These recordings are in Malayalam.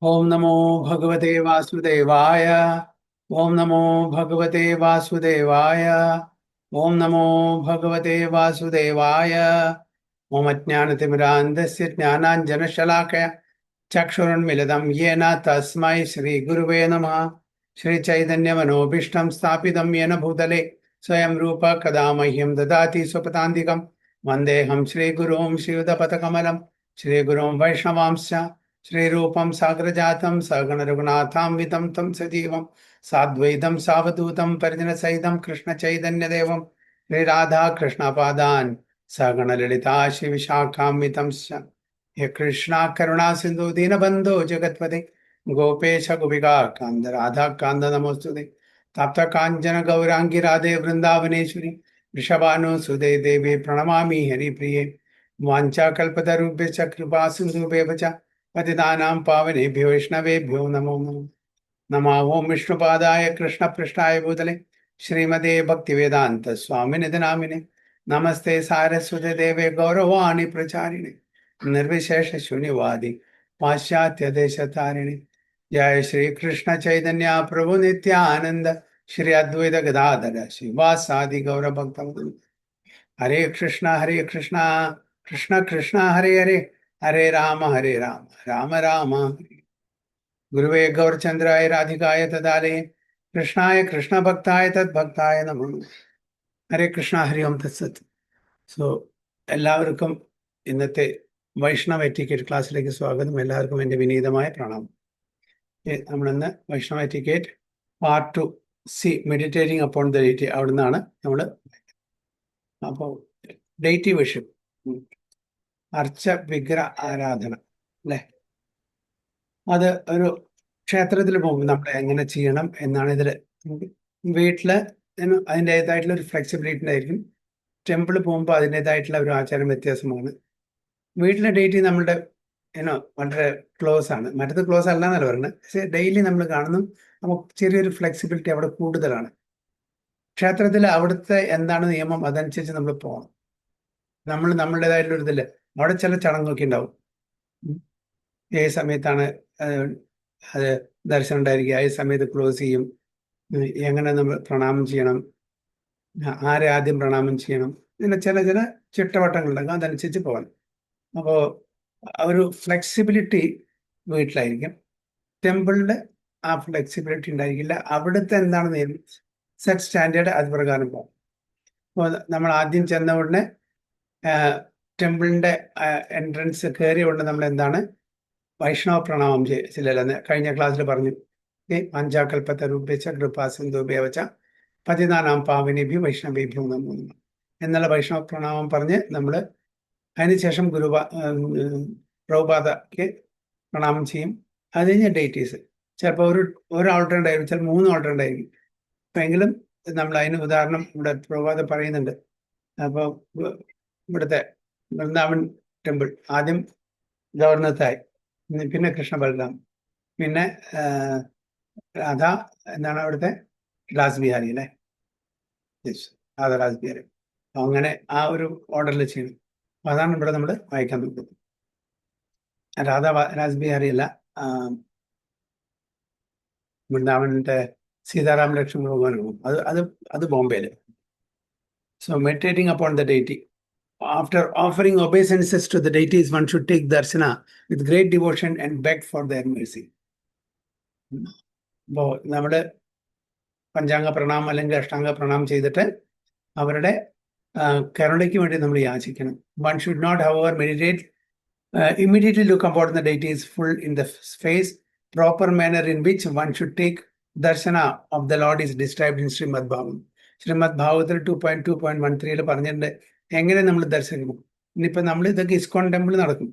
ओम नमो भगवते वासुदेवाय। ओम नमो भगवते वासुदेवाय। ओम नमो भगवते वासुदेवाय। ओम अज्ञानतिमिरान्धस्य ज्ञानाञ्जनशलाकया चक्षुरुन्मिलितं येन तस्मै श्रीगुरुवे नमः। श्रीचैतन्यमनोभीष्टं स्थापितं येन भूतले स्वयं रूप कदा मह्यं ददाति स्वपदान्तिकं। वन्देऽहं श्रीगुरुं श्रीयुतपथकमलं श्रीगुरुं वैष्णवांश्च श्रीरूपं साग्रजातं सगणरघुनाथान्वितं तं सजीवं साद्वैतं सावधूतं परिजनसहितं कृष्णचैतन्यदेवं श्रीराधा कृष्णपादान् सगणललिता श्रीविशाखान्वितं हे कृष्णा करुणा सिन्धु दीनबन्धो जगत्पते गोपेश गोपिका कान्द राधा कान्द नमोस्तुते तप्त काञ्चन गौराङ्गी राधे वृन्दावनेश्वरी वृषभानुसुते देवी प्रणमामि हरिप्रिये वाञ्छाकल्पतरुभ्यश्च कृपा सिन्धुभ्यः च पतितानां पावनेभ्यो वैष्णवेभ्यो नमो नमः। नमः ओं विष्णुपादाय कृष्णपृष्ठाय भूतले श्रीमते भक्तिवेदान्त स्वामिनिधि नामिने नमस्ते सारस्वते देवे गौरवाणी प्रचारिणे निर्विशेष शून्यवादी पाश्चात्य देश तारिणे। जय श्री कृष्ण चैतन्य प्रभु नित्यानंद श्री अद्वैत गदाधर श्रीवासादि गौर भक्त हरे कृष्णा कृष्ण कृष्ण हरे हरे हरे राम राम राम हरे। गुरुवे गौरचंद्राय राधिकाय तदालये कृष्णाय कृष्ण भक्ताय तद्भक्ताय नमः। ഹരേ കൃഷ്ണ ഹരി ഓം തത്സത്. സോ എല്ലാവർക്കും ഇന്നത്തെ വൈഷ്ണവ എറ്റിക്കേറ്റ് ക്ലാസ്സിലേക്ക് സ്വാഗതം. എല്ലാവർക്കും എൻ്റെ വിനീതമായ പ്രണാമം. നമ്മളിന്ന് Vaishnava etiquette part 2 C meditating upon the deity അവിടെ നിന്നാണ് നമ്മൾ. അപ്പോൾ ഡെയിറ്റി വർഷിപ്പ്, അർച്ച വിഗ്രഹ ആരാധന അല്ലേ, അത് ഒരു ക്ഷേത്രത്തിൽ പോകുമ്പോൾ നമ്മൾ എങ്ങനെ ചെയ്യണം എന്നാണ് ഇതിൽ. വീട്ടിൽ അതിൻ്റെതായിട്ടുള്ള ഒരു ഫ്ലെക്സിബിലിറ്റി ഉണ്ടായിരിക്കും. ടെമ്പിൾ പോകുമ്പോൾ അതിൻ്റെതായിട്ടുള്ള ഒരു ആചാരം വ്യത്യാസമാണ്. വീട്ടിലെ ഡേറ്റ് നമ്മളുടെ വളരെ ക്ലോസ് ആണ്. മറ്റത് ക്ലോസ് അല്ല എന്നല്ല പറയുന്നത്, പക്ഷേ ഡെയിലി നമ്മൾ കാണുന്നു. അപ്പോൾ ചെറിയൊരു ഫ്ലെക്സിബിലിറ്റി അവിടെ കൂടുതലാണ്. ക്ഷേത്രത്തിൽ അവിടുത്തെ എന്താണ് നിയമം അതനുസരിച്ച് നമ്മൾ പോകണം. നമ്മൾ നമ്മളുടേതായിട്ടുള്ള ഒരു ഇതില്ല. അവിടെ ചില ചടങ്ങൊക്കെ ഉണ്ടാവും. ഏത് സമയത്താണ് അത് ദർശനം ഉണ്ടായിരിക്കുക, ഏത് സമയത്ത് ക്ലോസ് ചെയ്യും, എങ്ങനെ നമ്മൾ പ്രണാമം ചെയ്യണം, ആരെ ആദ്യം പ്രണാമം ചെയ്യണം, ഇങ്ങനെ ചില ചില ചിട്ടവട്ടങ്ങളുണ്ടാകും. അതനുസരിച്ച് പോകണം. അപ്പോൾ ഒരു ഫ്ലെക്സിബിലിറ്റി വീട്ടിലായിരിക്കും. ടെമ്പിളിൽ ആ ഫ്ലെക്സിബിലിറ്റി ഉണ്ടായിരിക്കില്ല. അവിടുത്തെ എന്താണ് നിയമം, സെറ്റ് സ്റ്റാൻഡേർഡ് അത് പ്രകാരം പോകും. അപ്പോൾ നമ്മൾ ആദ്യം ചെന്ന ഉടനെ ടെമ്പിളിൻ്റെ എൻട്രൻസ് കയറിയ ഉടനെ നമ്മൾ എന്താണ് വൈഷ്ണവ പ്രണാമം ചിലരെന്ന് കഴിഞ്ഞ ക്ലാസ്സിൽ പറഞ്ഞു. പഞ്ചാകൽപ്പത്തെ രൂപേച്ച കൃപാ സിന്ധുഭ്യവച്ച പതിനാനാം പാവനേഭ്യോ വൈഷ്ണവേഭ്യോ നമോ നമഃ എന്നുള്ള വൈഷ്ണവ പ്രണാമം പറഞ്ഞ് നമ്മൾ അതിനുശേഷം പ്രഭുപാദയ്ക്ക് പ്രണാമം ചെയ്യും. അത് കഴിഞ്ഞ് ഡേറ്റീസ് ചിലപ്പോൾ ഒരു ആൾട്ടർ ഉണ്ടായിരിക്കും, ചിലപ്പോൾ 3 ആൾട്ടർ ഉണ്ടായിരിക്കും. അപ്പം എങ്കിലും നമ്മൾ അതിന് ഉദാഹരണം ഇവിടെ പ്രഭുപാദ പറയുന്നുണ്ട്. അപ്പോൾ ഇവിടുത്തെ വൃന്ദാവൻ ടെമ്പിൾ ആദ്യം ഗവർണത്തായി, പിന്നെ കൃഷ്ണ ബലറാം, പിന്നെ രാധ എന്താണ് അവിടുത്തെ രാസ് ബിഹാരി അല്ലേ, രാധ രാസ് ബിഹാരി. അങ്ങനെ ആ ഒരു ഓർഡറിൽ ചെയ്യണം. അതാണ് ഇവിടെ നമ്മൾ വായിക്കാൻ നോക്കുന്നത്. രാധ രാസ് ബിഹാരി അല്ല, വൃന്ദാവനത്തെ സീതാറാം ലക്ഷ്മൺ ഭഗവാനാണ്. അത് ബോംബെയില്. So meditating upon the deity. After offering obeisances to the deities, one should take darshana with great devotion and beg for their mercy. അപ്പോൾ നമ്മൾ പഞ്ചാംഗ പ്രണാമം അല്ലെങ്കിൽ അഷ്ടാംഗ പ്രണാമം ചെയ്തിട്ട് അവരുടെ കരുണയ്ക്ക് വേണ്ടി നമ്മൾ യാചിക്കണം. One should not however meditate immediately look upon the deities full in the face. Proper manner in which one should take darshana of the Lord is described in Srimad Bhagavatam. Srimad Bhagavatam 2.2.13 പറഞ്ഞിട്ടുണ്ട് എങ്ങനെ നമ്മൾ ദർശിക്കണം. ഇനിയിപ്പോൾ നമ്മൾ ഇതൊക്കെ ഇസ്കോൺ ടെമ്പിൾ നടക്കും,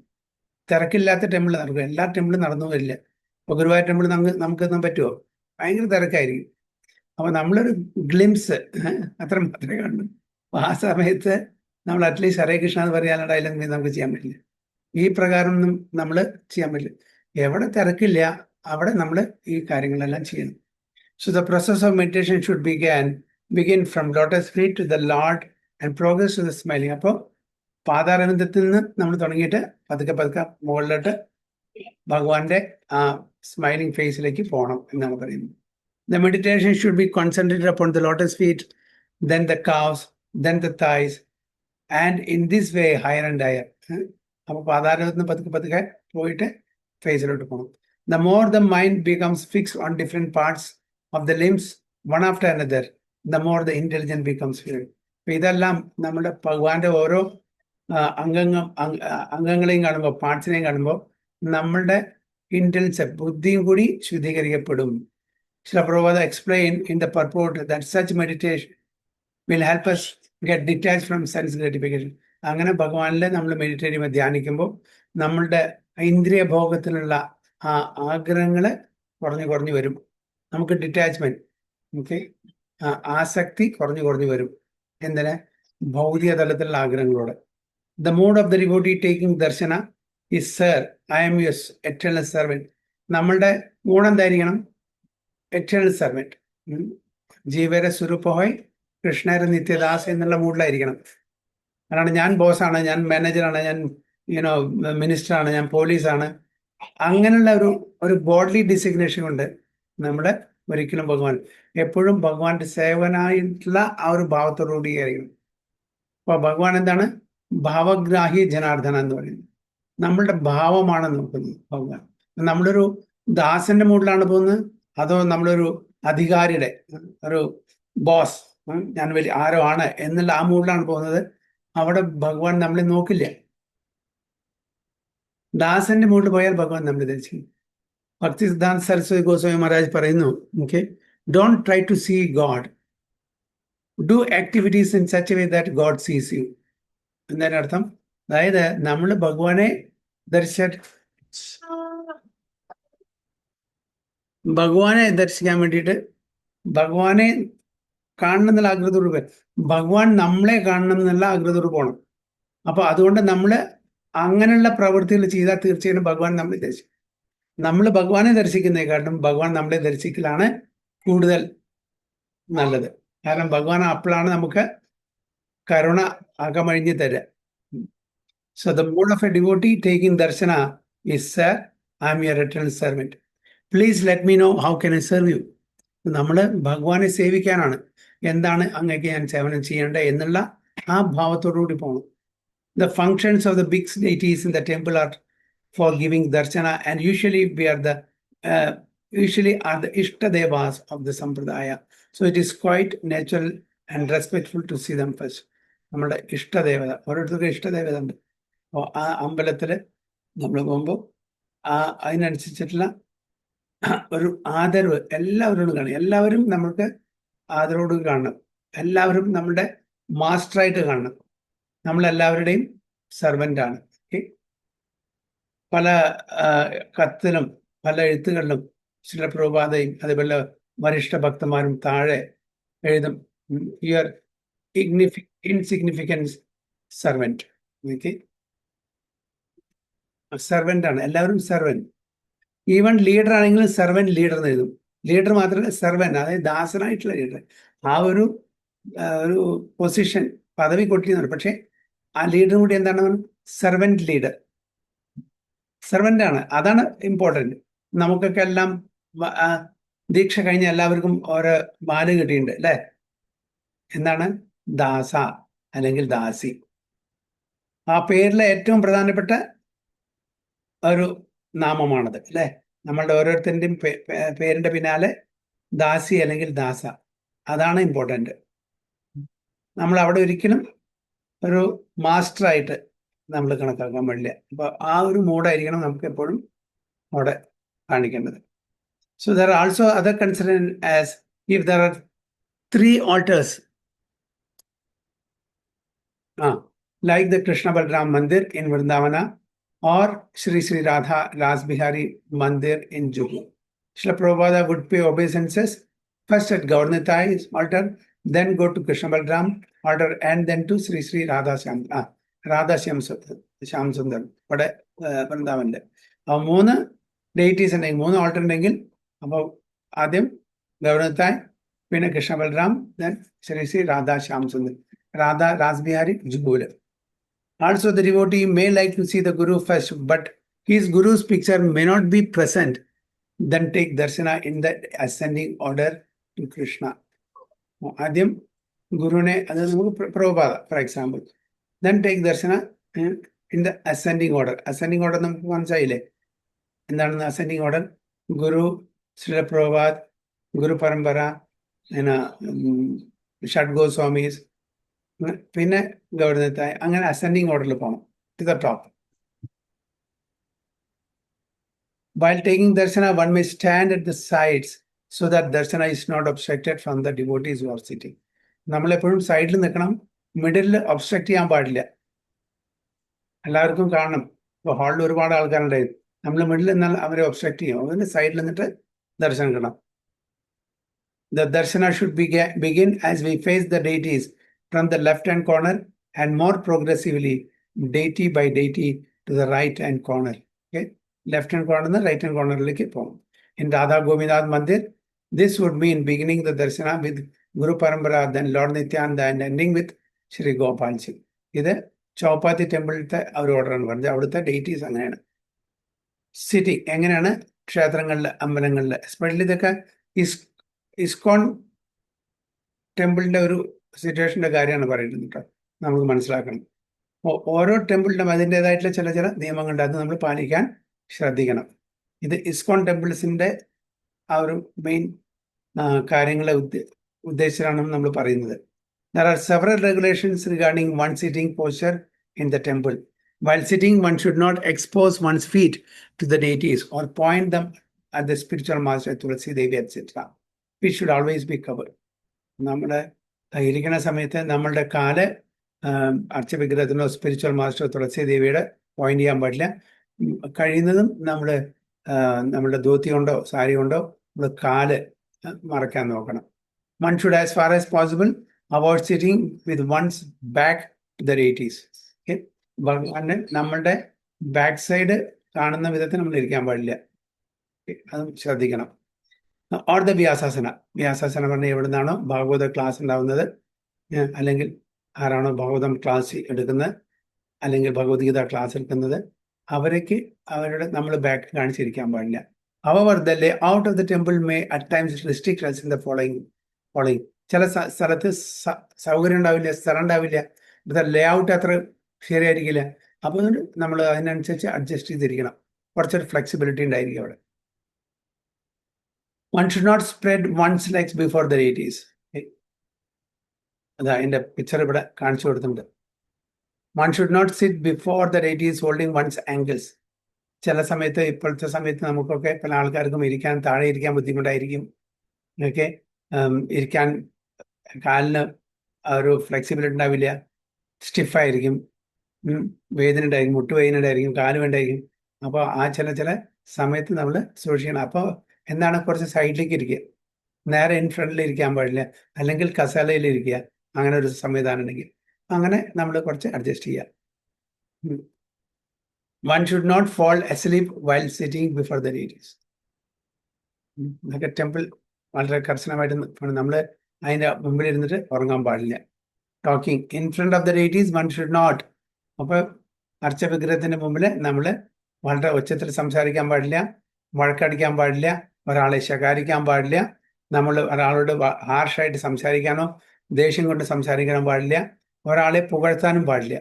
തിരക്കില്ലാത്ത ടെമ്പിൾ നടക്കും. എല്ലാ ടെമ്പിളും നടന്നു വരില്ല. ഇപ്പോൾ ഗുരുവായൂർ ടെമ്പിൾ നമുക്കൊന്നും പറ്റുമോ? ഭയങ്കര തിരക്കായിരിക്കും. അപ്പോൾ നമ്മളൊരു ഗ്ലിംസ് അത്ര മാത്രമേ കാണൂ. അപ്പോൾ ആ സമയത്ത് നമ്മൾ അറ്റ്ലീസ്റ്റ് ഹരേ കൃഷ്ണ എന്ന് പറയാനുള്ള അതിലൊന്നും നമുക്ക് ചെയ്യാൻ പറ്റില്ല. ഈ പ്രകാരം ഒന്നും നമ്മൾ ചെയ്യാൻ പറ്റില്ല. എവിടെ തിരക്കില്ല അവിടെ നമ്മൾ ഈ കാര്യങ്ങളെല്ലാം ചെയ്യണം. So the process of meditation should begin from lotus feet to the Lord and progress to the smiling. അപ്പോൾ പാതാരവിന്ദത്തിൽ നിന്ന് നമ്മൾ തുടങ്ങിയിട്ട് പതുക്കെ മുകളിലോട്ട് ഭഗവാന്റെ ആ സ്മൈലിംഗ് ഫേസിലേക്ക് പോകണം എന്നാണ് പറയുന്നത്. The meditation should be concentrated upon the lotus feet, then the calves, then the thighs, and in this way higher and higher. അപ്പൊ പാതാരത്തിന് പതുക്കെ പതുക്കെ പോയിട്ട് ഫേസിലോട്ട് പോകണം. The more the mind becomes fixed on different parts of the limbs, one after another, the more the intelligence becomes fluid. അപ്പൊ ഇതെല്ലാം നമ്മുടെ ഭഗവാന്റെ ഓരോ അംഗങ്ങളെയും കാണുമ്പോൾ, പാർട്സിനെയും കാണുമ്പോൾ നമ്മളുടെ ഇന്റലിജൻസ്, ബുദ്ധിയും കൂടി ശുദ്ധീകരിക്കപ്പെടും. Srila Prabhupada explained in the purport that such meditation will help us get detached from sense gratification. അങ്ങനെ ഭഗവാനിൽ നമ്മൾ മെഡിറ്റേറ്റ് ചെയ്യുമ്പോൾ, ധ്യാനിക്കുമ്പോൾ നമ്മളുടെ ഇന്ദ്രിയ ഭോഗത്തിലുള്ള ആ ആഗ്രഹങ്ങൾ കുറഞ്ഞു കുറഞ്ഞു വരും. നമുക്ക് ഡിറ്റാച്ച്മെന്റ്, ഓക്കെ, ആസക്തി കുറഞ്ഞു കുറഞ്ഞു വരും. എന്തിന്? ഭൗതിക തലത്തിലുള്ള ആഗ്രഹങ്ങളോട്. The mode of the devotee taking darshana is, Sir, I am your eternal servant. നമ്മളുടെ മൂഡ് എന്തായിരിക്കണം? Eternal servant. ജീവരെ സ്വരൂപമായി കൃഷ്ണരെ നിത്യദാസ് എന്നുള്ള മൂഡിലായിരിക്കണം. അതാണ് ഞാൻ ബോസാണ്, ഞാൻ മാനേജറാണ്, ഞാൻ മിനിസ്റ്ററാണ്, ഞാൻ പോലീസാണ്. അങ്ങനെയുള്ള ഒരു ബോഡ്ലി ഡിസിഗ്നേഷൻ കൊണ്ട് നമ്മുടെ ഒരിക്കലും ഭഗവാൻ, എപ്പോഴും ഭഗവാന്റെ സേവനായിട്ടുള്ള ആ ഒരു ഭാവത്തോടുകൂടി ആയിരിക്കണം. അപ്പൊ ഭഗവാൻ എന്താണ്? ഭാവഗ്രാഹി ജനാർദ്ദന എന്ന് പറയുന്നത്. നമ്മളുടെ ഭാവമാണ് നോക്കുന്നത് ഭഗവാൻ. നമ്മളൊരു ദാസന്റെ മൂഡിലാണ് പോകുന്നത്, അതോ നമ്മളൊരു അധികാരിയുടെ, ഒരു ബോസ്, ഞാൻ വലിയ ആരോ ആണ് എന്നുള്ള ആ മൂഡിലാണ് പോകുന്നത്, അവിടെ ഭഗവാൻ നമ്മളെ നോക്കില്ല. ദാസന്റെ മൂഡിൽ പോയാൽ ഭഗവാൻ നമ്മളെ ധരിച്ചു. ഭക്തി സിദ്ധാന്ത സരസ്വതി ഗോസ്വാമി മഹാരാജ് പറയുന്നു, okay, don't try to see God, do activities in such a way that God sees you. എന്നതിന്റെ അർത്ഥം, അതായത് നമ്മൾ ഭഗവാനെ ദർശിക്കാൻ വേണ്ടിയിട്ട്, ഭഗവാനെ കാണണം എന്നുള്ള ആഗ്രഹത്തോട്, ഭഗവാൻ നമ്മളെ കാണണം എന്നുള്ള ആഗ്രഹത്തോട് പോകണം. അപ്പൊ അതുകൊണ്ട് നമ്മൾ അങ്ങനെയുള്ള പ്രവൃത്തികൾ ചെയ്താൽ തീർച്ചയായും ഭഗവാൻ നമ്മളെ ദർശിക്കും. നമ്മൾ ഭഗവാനെ ദർശിക്കുന്നതിനെക്കാട്ടും ഭഗവാൻ നമ്മളെ ദർശിക്കലാണ് കൂടുതൽ നല്ലത്. കാരണം ഭഗവാൻ അപ്പോഴാണ് നമുക്ക് കരുണ അകമഴിഞ്ഞ് തരിക. So the mode of a devotee taking darshana is, Sir, I am your eternal servant. Please let me know how can I serve you. നമ്മൾ ഭഗവാനെ സേവിക്കാനാണ്, എന്താണ് അങ്ങേക്ക് ഞാൻ സേവനം ചെയ്യേണ്ടത് എന്നുള്ള ആ ഭാവത്തോടുകൂടി പോകണം. The functions of the big deities in the temple are for giving darshana, and usually are the Ishtadevas of the Sampradaya. So it is quite natural and respectful to see them first. നമ്മളുടെ ഇഷ്ടദേവത, ഓരോരുത്തർക്കും ഇഷ്ടദേവത ഉണ്ട്. അപ്പോൾ ആ അമ്പലത്തിൽ നമ്മൾ പോകുമ്പോൾ അതിനനുസരിച്ചിട്ടുള്ള ഒരു ആദരവ് എല്ലാവരോടും കാണും. എല്ലാവരും നമ്മൾക്ക് ആദരവോട് കാണണം. എല്ലാവരും നമ്മുടെ മാസ്റ്ററായിട്ട് കാണണം. നമ്മളെല്ലാവരുടെയും സെർവൻ്റാണ്. പല കത്തിലും പല എഴുത്തുകളിലും ചില പ്രഭുപാദയും അതുപോലെ വരിഷ്ഠ ഭക്തന്മാരും താഴെ എഴുതും, യുവർ ഇൻസിഗ്നിഫിക്കൻസ് സെർവൻറ്റ്. സെർവൻ്റ് ആണ്, എല്ലാവരും സെർവൻറ്റ്. ഈവൻ ലീഡർ ആണെങ്കിലും സെർവൻറ്റ് ലീഡർ എന്ന് എഴുതും. ലീഡർ മാത്രമല്ല, സെർവൻറ്റ്, അതായത് ദാസനായിട്ടുള്ള ലീഡർ. ആ ഒരു പൊസിഷൻ, പദവി കൊട്ടിയെന്നാണ്. പക്ഷെ ആ ലീഡറും കൂടി എന്താണ്? സെർവൻറ്റ് ലീഡർ, സെർവൻ്റ് ആണ്. അതാണ് ഇമ്പോർട്ടൻറ്റ്. നമുക്കൊക്കെ എല്ലാം ദീക്ഷ കഴിഞ്ഞ എല്ലാവർക്കും ഓരോ ബാല് കിട്ടിയിട്ടുണ്ട് അല്ലേ? എന്താണ്? ദാസ അല്ലെങ്കിൽ ദാസി. ആ പേരിലെ ഏറ്റവും പ്രധാനപ്പെട്ട ഒരു നാമമാണത് അല്ലേ? നമ്മളുടെ ഓരോരുത്തരുടെയും പേരിന്റെ പിന്നാലെ ദാസി അല്ലെങ്കിൽ ദാസ, അതാണ് ഇമ്പോർട്ടൻ്റ്. നമ്മൾ അവിടെ ഒരിക്കലും ഒരു മാസ്റ്ററായിട്ട് നമ്മൾ കണക്കാക്കാൻ പാടില്ല. അപ്പൊ ആ ഒരു മൂഡായിരിക്കണം നമുക്ക് എപ്പോഴും അവിടെ കാണിക്കേണ്ടത്. So there are also other consider as if there are 3 altars, like the Krishna Balram Mandir in Vrindavana or Sri Sri Radha Ras Bihari Mandir in Juhu. Srila Prabhupada would pay obeisances first at Gaurnatai's altar, then go to Krishna Balram altar, and then to Sri Sri Radha Shyam Sundar ഇവിടെ വൃന്ദാവൻ്റെ. അപ്പോൾ 3 ഡെയിറ്റീസ് ഉണ്ടെങ്കിൽ, 3 ആൾട്ടർ ഉണ്ടെങ്കിൽ, അപ്പോൾ ആദ്യം ഗൗരവത്തായ്, പിന്നെ കൃഷ്ണ ബൽറാം, ദെൻ ശ്രീ ശ്രീ രാധാ ശ്യാം സുന്ദർ, രാധ രാസ് ബിഹാരി ജുബൂല്. Also the devotee may like to see the Guru first, but his guru's picture may not be present, then take darshana in the ascending order to Krishna. Adyam Gurune, Prabhupada, for example. Then take darshana in the ascending order. Ascending order നമുക്ക് മനസ്സിലായില്ലേ? എന്താണ് ascending order? ഗുരു, ശ്രീല പ്രഭുപാദ്, ഗുരു പരമ്പര, പിന്നെ ഷഡ് ഗോസ്വാമീസ്, പിന്നെ ഗൗഡദത്തായി, അങ്ങനെ അസെൻഡിങ് ഓർഡറിൽ പോകണം to the top. While taking darshana, one may stand at the sides so that darshana is not obstructed from the devotees who are sitting. നമ്മളെപ്പോഴും സൈഡിൽ നിൽക്കണം, മിഡിലിൽ ഒബ്സ്ട്രക്ട് ചെയ്യാൻ പാടില്ല. എല്ലാവർക്കും കാണണം. ഇപ്പോൾ ഹാളിൽ ഒരുപാട് ആൾക്കാരുണ്ടായിരുന്നു, നമ്മൾ മിഡിൽ നിന്നാൽ അവരെ ഒബ്സ്ട്രക്ട് ചെയ്യും. അതിന് സൈഡിൽ നിന്നിട്ട് ദർശനം കിട്ടണം. The darshana should begin as we face the deities from the left-hand corner and more progressively, deity by deity, to the right-hand corner. Okay, left-hand corner and right-hand corner. In Radha Govinda's Mandir, this would mean beginning the darshana with Guru Parampara, then Lord Nityananda, and ending with Shri Gopal Ji. This is Chaupati temple order. Avudutte deities angana. Sitting എങ്ങനെയാണ് ക്ഷേത്രങ്ങളില് അമ്പലങ്ങളില്, എസ്പെഷ്യലി ഇതൊക്കെ ഇസ്കോൺ ടെമ്പിളിന്റെ ഒരു സിറ്റുവേഷന്റെ കാര്യമാണ് പറയുന്നത് കേട്ടോ. നമുക്ക് മനസ്സിലാക്കണം. ഓരോ ടെമ്പിളിനും അതിൻ്റെതായിട്ടുള്ള ചില ചില നിയമങ്ങളുണ്ട്, അത് നമ്മൾ പാലിക്കാൻ ശ്രദ്ധിക്കണം. ഇത് ഇസ്കോൺ ടെമ്പിൾസിന്റെ ആ ഒരു മെയിൻ കാര്യങ്ങളെ ഉദ്ദേശിച്ചാണ് നമ്മൾ പറയുന്നത്. There are several regulations regarding one sitting posture in the temple. While sitting, one should not expose one's feet to the deities or point them at the spiritual master Tulsi Devi, etc. Feet should always be covered. നമ്മുടെ ഇരിക്കുന്ന സമയത്ത് നമ്മളുടെ കാല് അർച്ചവിഗ്രഹത്തിനോ സ്പിരിച്വൽ മാസ്റ്റർ തുളസി ദേവിയുടെ പോയിന്റ് ചെയ്യാൻ പാടില്ല. കഴിയുന്നതും നമ്മളുടെ ധോത്തി കൊണ്ടോ സാരി കൊണ്ടോ നമ്മൾ കാല് മറക്കാൻ നോക്കണം. One should, as far as possible, avoid sitting with one's back to the deities. Okay, ഭഗവാന് നമ്മളുടെ ബാക്ക് സൈഡ് കാണുന്ന വിധത്തിൽ നമ്മൾ ഇരിക്കാൻ പാടില്ല, അതും ശ്രദ്ധിക്കണം. Or the വ്യാസാസന. വ്യാസാസന പറഞ്ഞാൽ എവിടെ നിന്നാണോ ഭാഗവത ക്ലാസ് ഉണ്ടാവുന്നത്, അല്ലെങ്കിൽ ആരാണോ ഭാഗവതം ക്ലാസ് എടുക്കുന്നത്, അല്ലെങ്കിൽ ഭഗവത്ഗീത ക്ലാസ് എടുക്കുന്നത്, അവരുടെ നമ്മൾ ബാക്ക് കാണിച്ചിരിക്കാൻ പാടില്ല. However, the layout of the temple may at times restrict us in the following. ചില സ്ഥലത്ത് സൗകര്യം ഉണ്ടാവില്ല, സ്ഥലം ഉണ്ടാവില്ല, ഇവിടുത്തെ ലേഔട്ട് അത്ര ശരിയായിരിക്കില്ല. അപ്പോൾ നമ്മൾ അതിനനുസരിച്ച് അഡ്ജസ്റ്റ് ചെയ്തിരിക്കണം. കുറച്ചൊരു ഫ്ലെക്സിബിലിറ്റി ഉണ്ടായിരിക്കും അവിടെ. One should not spread one's legs before the deities. അതാ എൻ്റെ പിക്ചർ ഇവിടെ കാണിച്ചു കൊടുത്തിട്ടുണ്ട്. One should not sit before the deities holding one's ankles. ചില സമയത്ത്, ഇപ്പോഴത്തെ സമയത്ത് നമുക്കൊക്കെ പല ആൾക്കാർക്കും താഴെ ഇരിക്കാൻ ബുദ്ധിമുട്ടായിരിക്കും. ഓക്കെ, ഇരിക്കാൻ കാലിന് ഒരു ഫ്ലെക്സിബിലിറ്റി ഉണ്ടാവില്ല, സ്റ്റിഫായിരിക്കും, വേദന ഉണ്ടായിരിക്കും, മുട്ടുവേദന ഉണ്ടായിരിക്കും, കാല് വേണ്ടായിരിക്കും. അപ്പോൾ ആ ചില സമയത്ത് നമ്മൾ സൂക്ഷിക്കണം. അപ്പോൾ എന്താണ്, കുറച്ച് സൈഡിലേക്ക് ഇരിക്കുക, നേരെ ഇൻ ഫ്രണ്ടിൽ ഇരിക്കാൻ പാടില്ല, അല്ലെങ്കിൽ കസാലയിൽ ഇരിക്കുക. അങ്ങനെ ഒരു സംവിധാനം ഉണ്ടെങ്കിൽ അങ്ങനെ നമ്മൾ കുറച്ച് അഡ്ജസ്റ്റ് ചെയ്യുക. One should not fall asleep while sitting before the deities. ഇതൊക്കെ ടെമ്പിൾ വളരെ കർശനമായിട്ട് നമ്മൾ അതിൻ്റെ മുമ്പിൽ ഇരുന്നിട്ട് ഉറങ്ങാൻ പാടില്ല. Talking in front of the deities one should not. അപ്പോൾ അർച്ചവിഗ്രഹത്തിൻ്റെ മുമ്പിൽ നമ്മൾ വളരെ ഉച്ചത്തിൽ സംസാരിക്കാൻ പാടില്ല, വഴക്കടിക്കാൻ പാടില്ല, ഒരാളെ ശകാരിക്കാൻ പാടില്ല, നമ്മൾ ഒരാളോട് ഹാർഷായിട്ട് സംസാരിക്കാനോ ദേഷ്യം കൊണ്ട് സംസാരിക്കാനോ പാടില്ല, ഒരാളെ പുകഴ്ത്താനും പാടില്ല.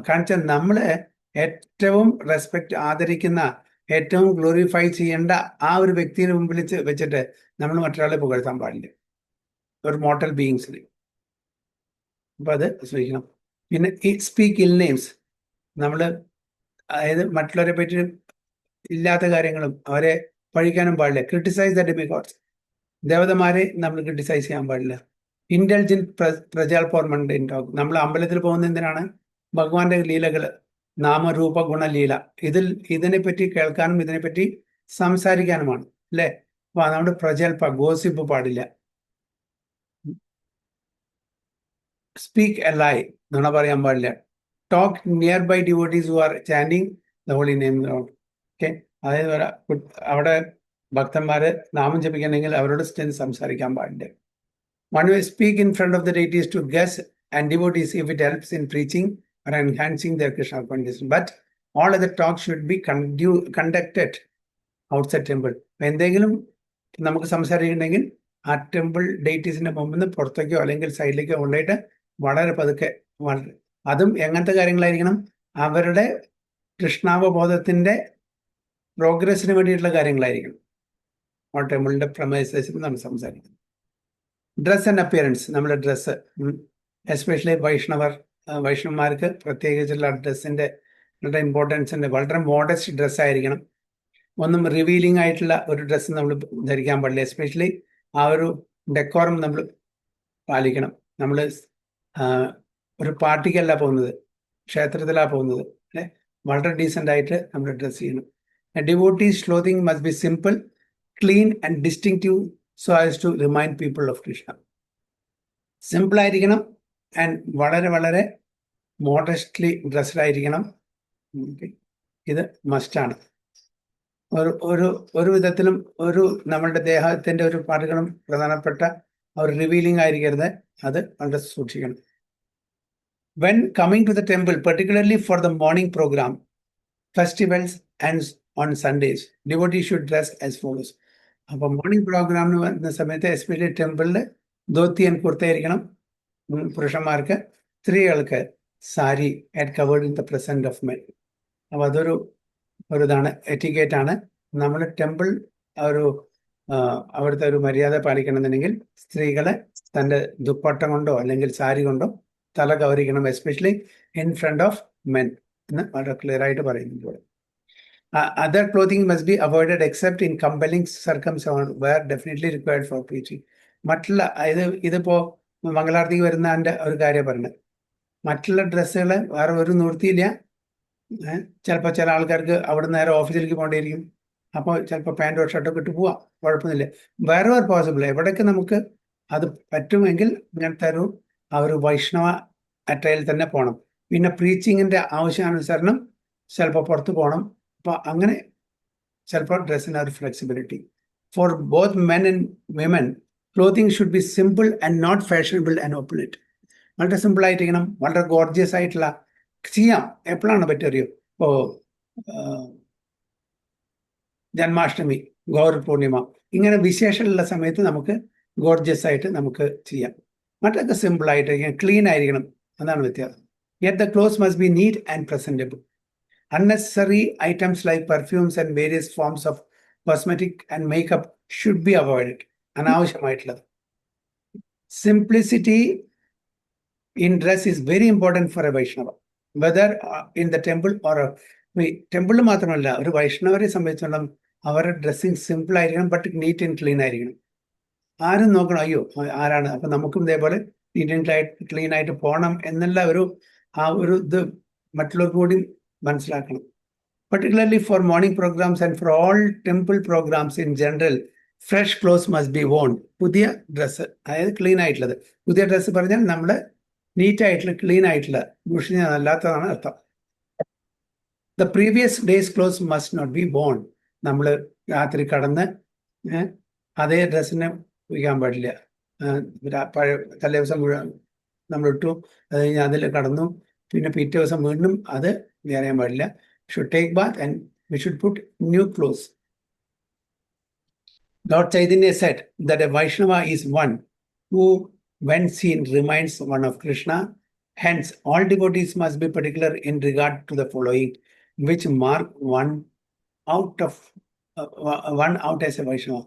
കാണിച്ചാൽ നമ്മൾ ഏറ്റവും റെസ്പെക്ട് ആദരിക്കുന്ന, ഏറ്റവും ഗ്ലോറിഫൈ ചെയ്യേണ്ട ആ ഒരു വ്യക്തിയുടെ മുമ്പിൽ വെച്ചിട്ട് നമ്മൾ മറ്റൊരാളെ പുകഴ്ത്താൻ പാടില്ല, ഒരു മോർട്ടൽ ബീയിങ്സിന്. അപ്പം അത് ശ്രദ്ധിക്കണം. പിന്നെ ഈ സ്പീക്ക് ഇൽ നെയിംസ്, നമ്മൾ അതായത് മറ്റുള്ളവരെ പറ്റി ഇല്ലാത്ത കാര്യങ്ങളും അവരെ പഴിക്കാനും പാടില്ല. ക്രിട്ടിസൈസ് ദ ഡെമിഗോഡ്സ്, ദേവതമാരെ നമ്മൾ ക്രിട്ടിസൈസ് ചെയ്യാൻ പാടില്ല. ഇൻ്റലിജൻറ്റ് പ്രജാൽ ഫോർ മണ്ടൈൻ ടോക്ക്, നമ്മൾ അമ്പലത്തിൽ പോകുന്ന എന്തിനാണ്? ഭഗവാന്റെ ലീലകൾ, നാമരൂപ ഗുണലീല, ഇതിനെപ്പറ്റി കേൾക്കാനും ഇതിനെപ്പറ്റി സംസാരിക്കാനുമാണ് അല്ലേ. അപ്പൊ നമ്മുടെ പ്രജൽപ ഗോസിപ്പ് പാടില്ല. സ്പീക്ക് എ ലൈ, നുണ പറയാൻ പാടില്ല. Talk near by devotees who are chanting the holy name. Okay, അതായത് അവിടെ ഭക്തന്മാര് നാമം ജപിക്കണമെങ്കിൽ അവരോട് സംസാരിക്കാൻ പാടില്ല. One way speak in front of the deities to guests and devotees if it helps in preaching or enhancing their Krishna consciousness. But all other talks should be conducted outside temple. എന്തെങ്കിലും നമുക്ക് സംസാരിക്കണമെങ്കിൽ ആ ടെമ്പിൾ ഡേറ്റീസിന്റെ മുമ്പിൽ നിന്ന് പുറത്തേക്കോ അല്ലെങ്കിൽ സൈഡിലേക്കോ കൊണ്ടുപോയിട്ട് വളരെ പതുക്കെ, അതും എങ്ങനത്തെ കാര്യങ്ങളായിരിക്കണം? അവരുടെ കൃഷ്ണാവബോധത്തിന്റെ പ്രോഗ്രസിന് വേണ്ടിയിട്ടുള്ള കാര്യങ്ങളായിരിക്കണം. ആ ടെമ്പിളിന്റെ പ്രമേസസിൽ നമ്മൾ സംസാരിക്കുന്നത്. ഡ്രസ് ആൻഡ് അപ്പിയറൻസ്, നമ്മുടെ ഡ്രസ്സ്, എസ്പെഷ്യലി വൈഷ്ണവന്മാർക്ക് പ്രത്യേകിച്ചുള്ള ഡ്രസ്സിന്റെ വളരെ ഇമ്പോർട്ടൻസ് ഉണ്ട്. വളരെ മോഡസ്റ്റ് ഡ്രസ്സായിരിക്കണം. ഒന്നും റിവീലിംഗ് ആയിട്ടുള്ള ഒരു ഡ്രസ്സ് നമ്മൾ ധരിക്കാൻ പാടില്ല. എസ്പെഷ്യലി ആ ഒരു ഡെക്കോറം നമ്മൾ പാലിക്കണം. നമ്മൾ ഒരു പാർട്ടിക്കല്ല പോകുന്നത്, ക്ഷേത്രത്തിലാണ് പോകുന്നത്. വളരെ ഡീസൻ്റ് ആയിട്ട് നമ്മൾ ഡ്രസ്സ് ചെയ്യണം. Devotees clothing must be simple, clean and distinctive so as to remind people of Krishna. Simple ആയിരിക്കണം ആൻഡ് വളരെ വളരെ മോഡസ്റ്റ്ലി ഡ്രസ്ഡ് ആയിരിക്കണം. ഇത് മസ്റ്റാണ്. ഒരു വിധത്തിലും നമ്മളുടെ ദേഹത്തിന്റെ ഒരു പാടുകളും പ്രധാനപ്പെട്ട ഒരു റിവീലിംഗ് ആയിരിക്കരുത്. അത് വളരെ സൂക്ഷിക്കണം. When coming to the temple, particularly for the morning program, festivals and on Sundays, devotees should dress as follows. അപ്പോൾ മോർണിംഗ് പ്രോഗ്രാമിന് വരുന്ന സമയത്ത് എസ്പെഷ്യലി ടെമ്പിളിൽ ധോത്തി ആൻഡ് കുർത്ത ആയിരിക്കണം പുരുഷന്മാർക്ക്. സ്ത്രീകൾക്ക് sari and covered in the present of men. അപ്പോൾ അതൊരു ഇതാണ്, എറ്റിക്കേറ്റ് ആണ്. നമ്മൾ ടെമ്പിൾ അവിടുത്തെ ഒരു മര്യാദ പാലിക്കണമെന്നുണ്ടെങ്കിൽ സ്ത്രീകളെ തൻ്റെ ദുപ്പട്ട കൊണ്ടോ അല്ലെങ്കിൽ സാരി കൊണ്ടോ തല കവരിക്കണം, especially in front of men എന്ന് വളരെ ക്ലിയർ ആയിട്ട് പറയുന്നുണ്ട്. Other clothing must be avoided except in compelling circumstances where definitely required for preaching. മറ്റുള്ള ഇതിപ്പോ മംഗളാർത്തിക്ക് വരുന്നതിൻ്റെ ഒരു കാര്യം പറഞ്ഞത്, മറ്റുള്ള ഡ്രസ്സുകൾ വേറെ ഒരു നിവൃത്തിയില്ല. ചിലപ്പോൾ ചില ആൾക്കാർക്ക് അവിടെ നേരെ ഓഫീസിലേക്ക് പോകേണ്ടിയിരിക്കും. അപ്പോൾ ചിലപ്പോൾ പാൻറ്റോ ഷർട്ടൊക്കെ ഇട്ട് പോവാം, കുഴപ്പമൊന്നുമില്ല. വേറെ പോസിബിൾ എവിടേക്ക് നമുക്ക് അത് പറ്റുമെങ്കിൽ ഇങ്ങനത്തെ ഒരു വൈഷ്ണവ അറ്റയിൽ തന്നെ പോകണം. പിന്നെ പ്രീച്ചിങ്ങിൻ്റെ ആവശ്യാനുസരണം ചിലപ്പോൾ പുറത്ത് പോകണം. അപ്പോൾ അങ്ങനെ ചിലപ്പോൾ ഡ്രസ്സിന് ഒരു flexibility. For both men and women clothing should be simple and not fashionable and opulent. വളരെ സിമ്പിൾ ആയിട്ടിരിക്കണം, വളരെ ഗോർജിയസ് ആയിട്ടുള്ള ചെയ്യാം. എപ്പോഴാണ് പറ്ററിയോ? ഇപ്പോൾ ജന്മാഷ്ടമി, ഗൗർ പൂർണിമ, ഇങ്ങനെ വിശേഷമുള്ള സമയത്ത് നമുക്ക് ഗോർജിയസ് ആയിട്ട് നമുക്ക് ചെയ്യാം. മറ്റൊക്കെ സിമ്പിൾ ആയിട്ട് ക്ലീൻ ആയിരിക്കണം, അതാണ് വ്യത്യാസം. Yet the clothes must be neat and presentable. Unnecessary items like perfumes and various forms of cosmetic and makeup should be avoided. അനാവശ്യമായിട്ടുള്ളത്. Simplicity in dress is very important for a Vaishnava, whether in the temple or temple മാത്രമല്ല, ഒരു വൈഷ്ണവരെ സംബന്ധിച്ചിടത്തോളം അവരുടെ ഡ്രസ്സിങ് സിമ്പിൾ ആയിരിക്കണം, ബട്ട് നീറ്റ് ആൻഡ് ക്ലീൻ ആയിരിക്കണം. ആരും നോക്കണം അയ്യോ ആരാണ്, അപ്പൊ നമുക്കും ഇതേപോലെ നീറ്റ് ആൻഡ് ക്ലീൻ ആയിട്ട് പോകണം എന്നുള്ള ഒരു ഇത് മറ്റുള്ളവർക്ക് കൂടി മനസ്സിലാക്കണം. Particularly for morning programs and for all temple programs in general, fresh clothes must be worn. പുതിയ ഡ്രസ്സ്, അതായത് ക്ലീൻ ആയിട്ടുള്ളത്. പുതിയ ഡ്രസ്സ് പറഞ്ഞാൽ നമ്മൾ നീറ്റ് ആയിട്ടുള്ള ക്ലീൻ ആയിട്ടുള്ള അല്ലാത്തതാണ് അർത്ഥം. The previous day's clothes must not be worn. നമ്മൾ രാത്രി കടന്ന് അതേ ഡ്രസ്സിനെ ഉപയോഗിക്കാൻ പാടില്ല. തലേദിവസം മുഴുവൻ നമ്മൾ ഇട്ടു, അത് കഴിഞ്ഞ് അതിൽ കടന്നു, പിന്നെ പിറ്റേ ദിവസം വീണ്ടും അത് അറിയാൻ പാടില്ല. Should take bath and we should put new clothes. Lord Chaitanya said that a Vaishnava is one who, when seen, reminds one of Krishna. Hence, all devotees must be particular in regard to the following, which mark one out as a Vaishnava.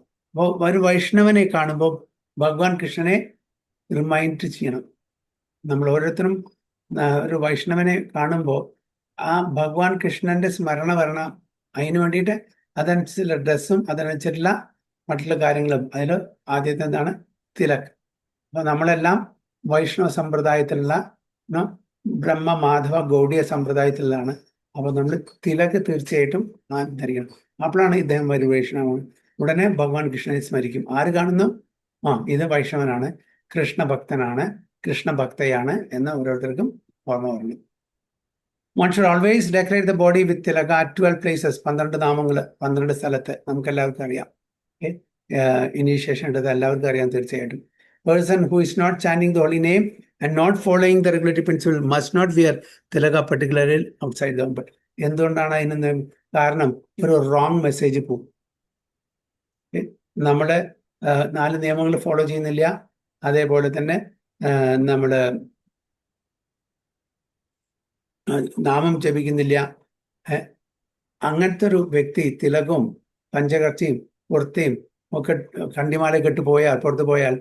ഒരു വൈഷ്ണവനെ കാണുമ്പോൾ ഭഗവാൻ കൃഷ്ണനെ റിമൈൻഡ് ചെയ്യണം. നമ്മൾ ഓരോരുത്തരും ഒരു വൈഷ്ണവനെ കാണുമ്പോൾ ആ ഭഗവാൻ കൃഷ്ണന്റെ സ്മരണ വരണം. അതിന് വേണ്ടിയിട്ട് അതനുസരിച്ചുള്ള ഡ്രസ്സും അതനുസരിച്ചുള്ള മറ്റുള്ള കാര്യങ്ങളും. അതിൽ ആദ്യത്തെ എന്താണ്? തിലക്. അപ്പൊ നമ്മളെല്ലാം വൈഷ്ണവ സമ്പ്രദായത്തിലുള്ള ബ്രഹ്മ മാധവ ഗൗഡിയ സമ്പ്രദായത്തിലാണ്. അപ്പൊ നമ്മൾ തിലക് തീർച്ചയായിട്ടും ധരിക്കണം. അപ്പോഴാണ് ഇദ്ദേഹം ഒരു വൈഷ്ണവൻ. ഉടനെ ഭഗവാൻ കൃഷ്ണനെ സ്മരിക്കും. ആര് കാണുന്നു? ഇത് വൈഷ്ണവനാണ്, കൃഷ്ണഭക്തനാണ്, കൃഷ്ണഭക്തയാണ് എന്ന് ഓരോരുത്തർക്കും ഓർമ്മ പറഞ്ഞു. One should always decorate the body with tilaka at 12 places. 12 നാമങ്ങൾ 12 സ്ഥലത്ത് നമുക്ക് എല്ലാവർക്കും അറിയാം. ഇനീഷ്യേഷൻ എടുത്ത് എല്ലാവർക്കും അറിയാം തീർച്ചയായിട്ടും. person who is not chanting the holy name and not following the regulatory principle must not wear Tilak particularly outside the temple. എന്തുകൊണ്ടാണ് അതിന് കാരണം? ഒരു റോങ് മെസ്സേജ് പോകും. നമ്മള് 4 നിയമങ്ങൾ ഫോളോ ചെയ്യുന്നില്ല, അതേപോലെ തന്നെ നമ്മള് നാമം ജപിക്കുന്നില്ല. അങ്ങനത്തെ ഒരു വ്യക്തി തിലകവും പഞ്ചകർച്ചയും വൃത്തിയും ഒക്കെ കണ്ടിമാല കെട്ടുപോയാൽ പുറത്തു പോയാൽ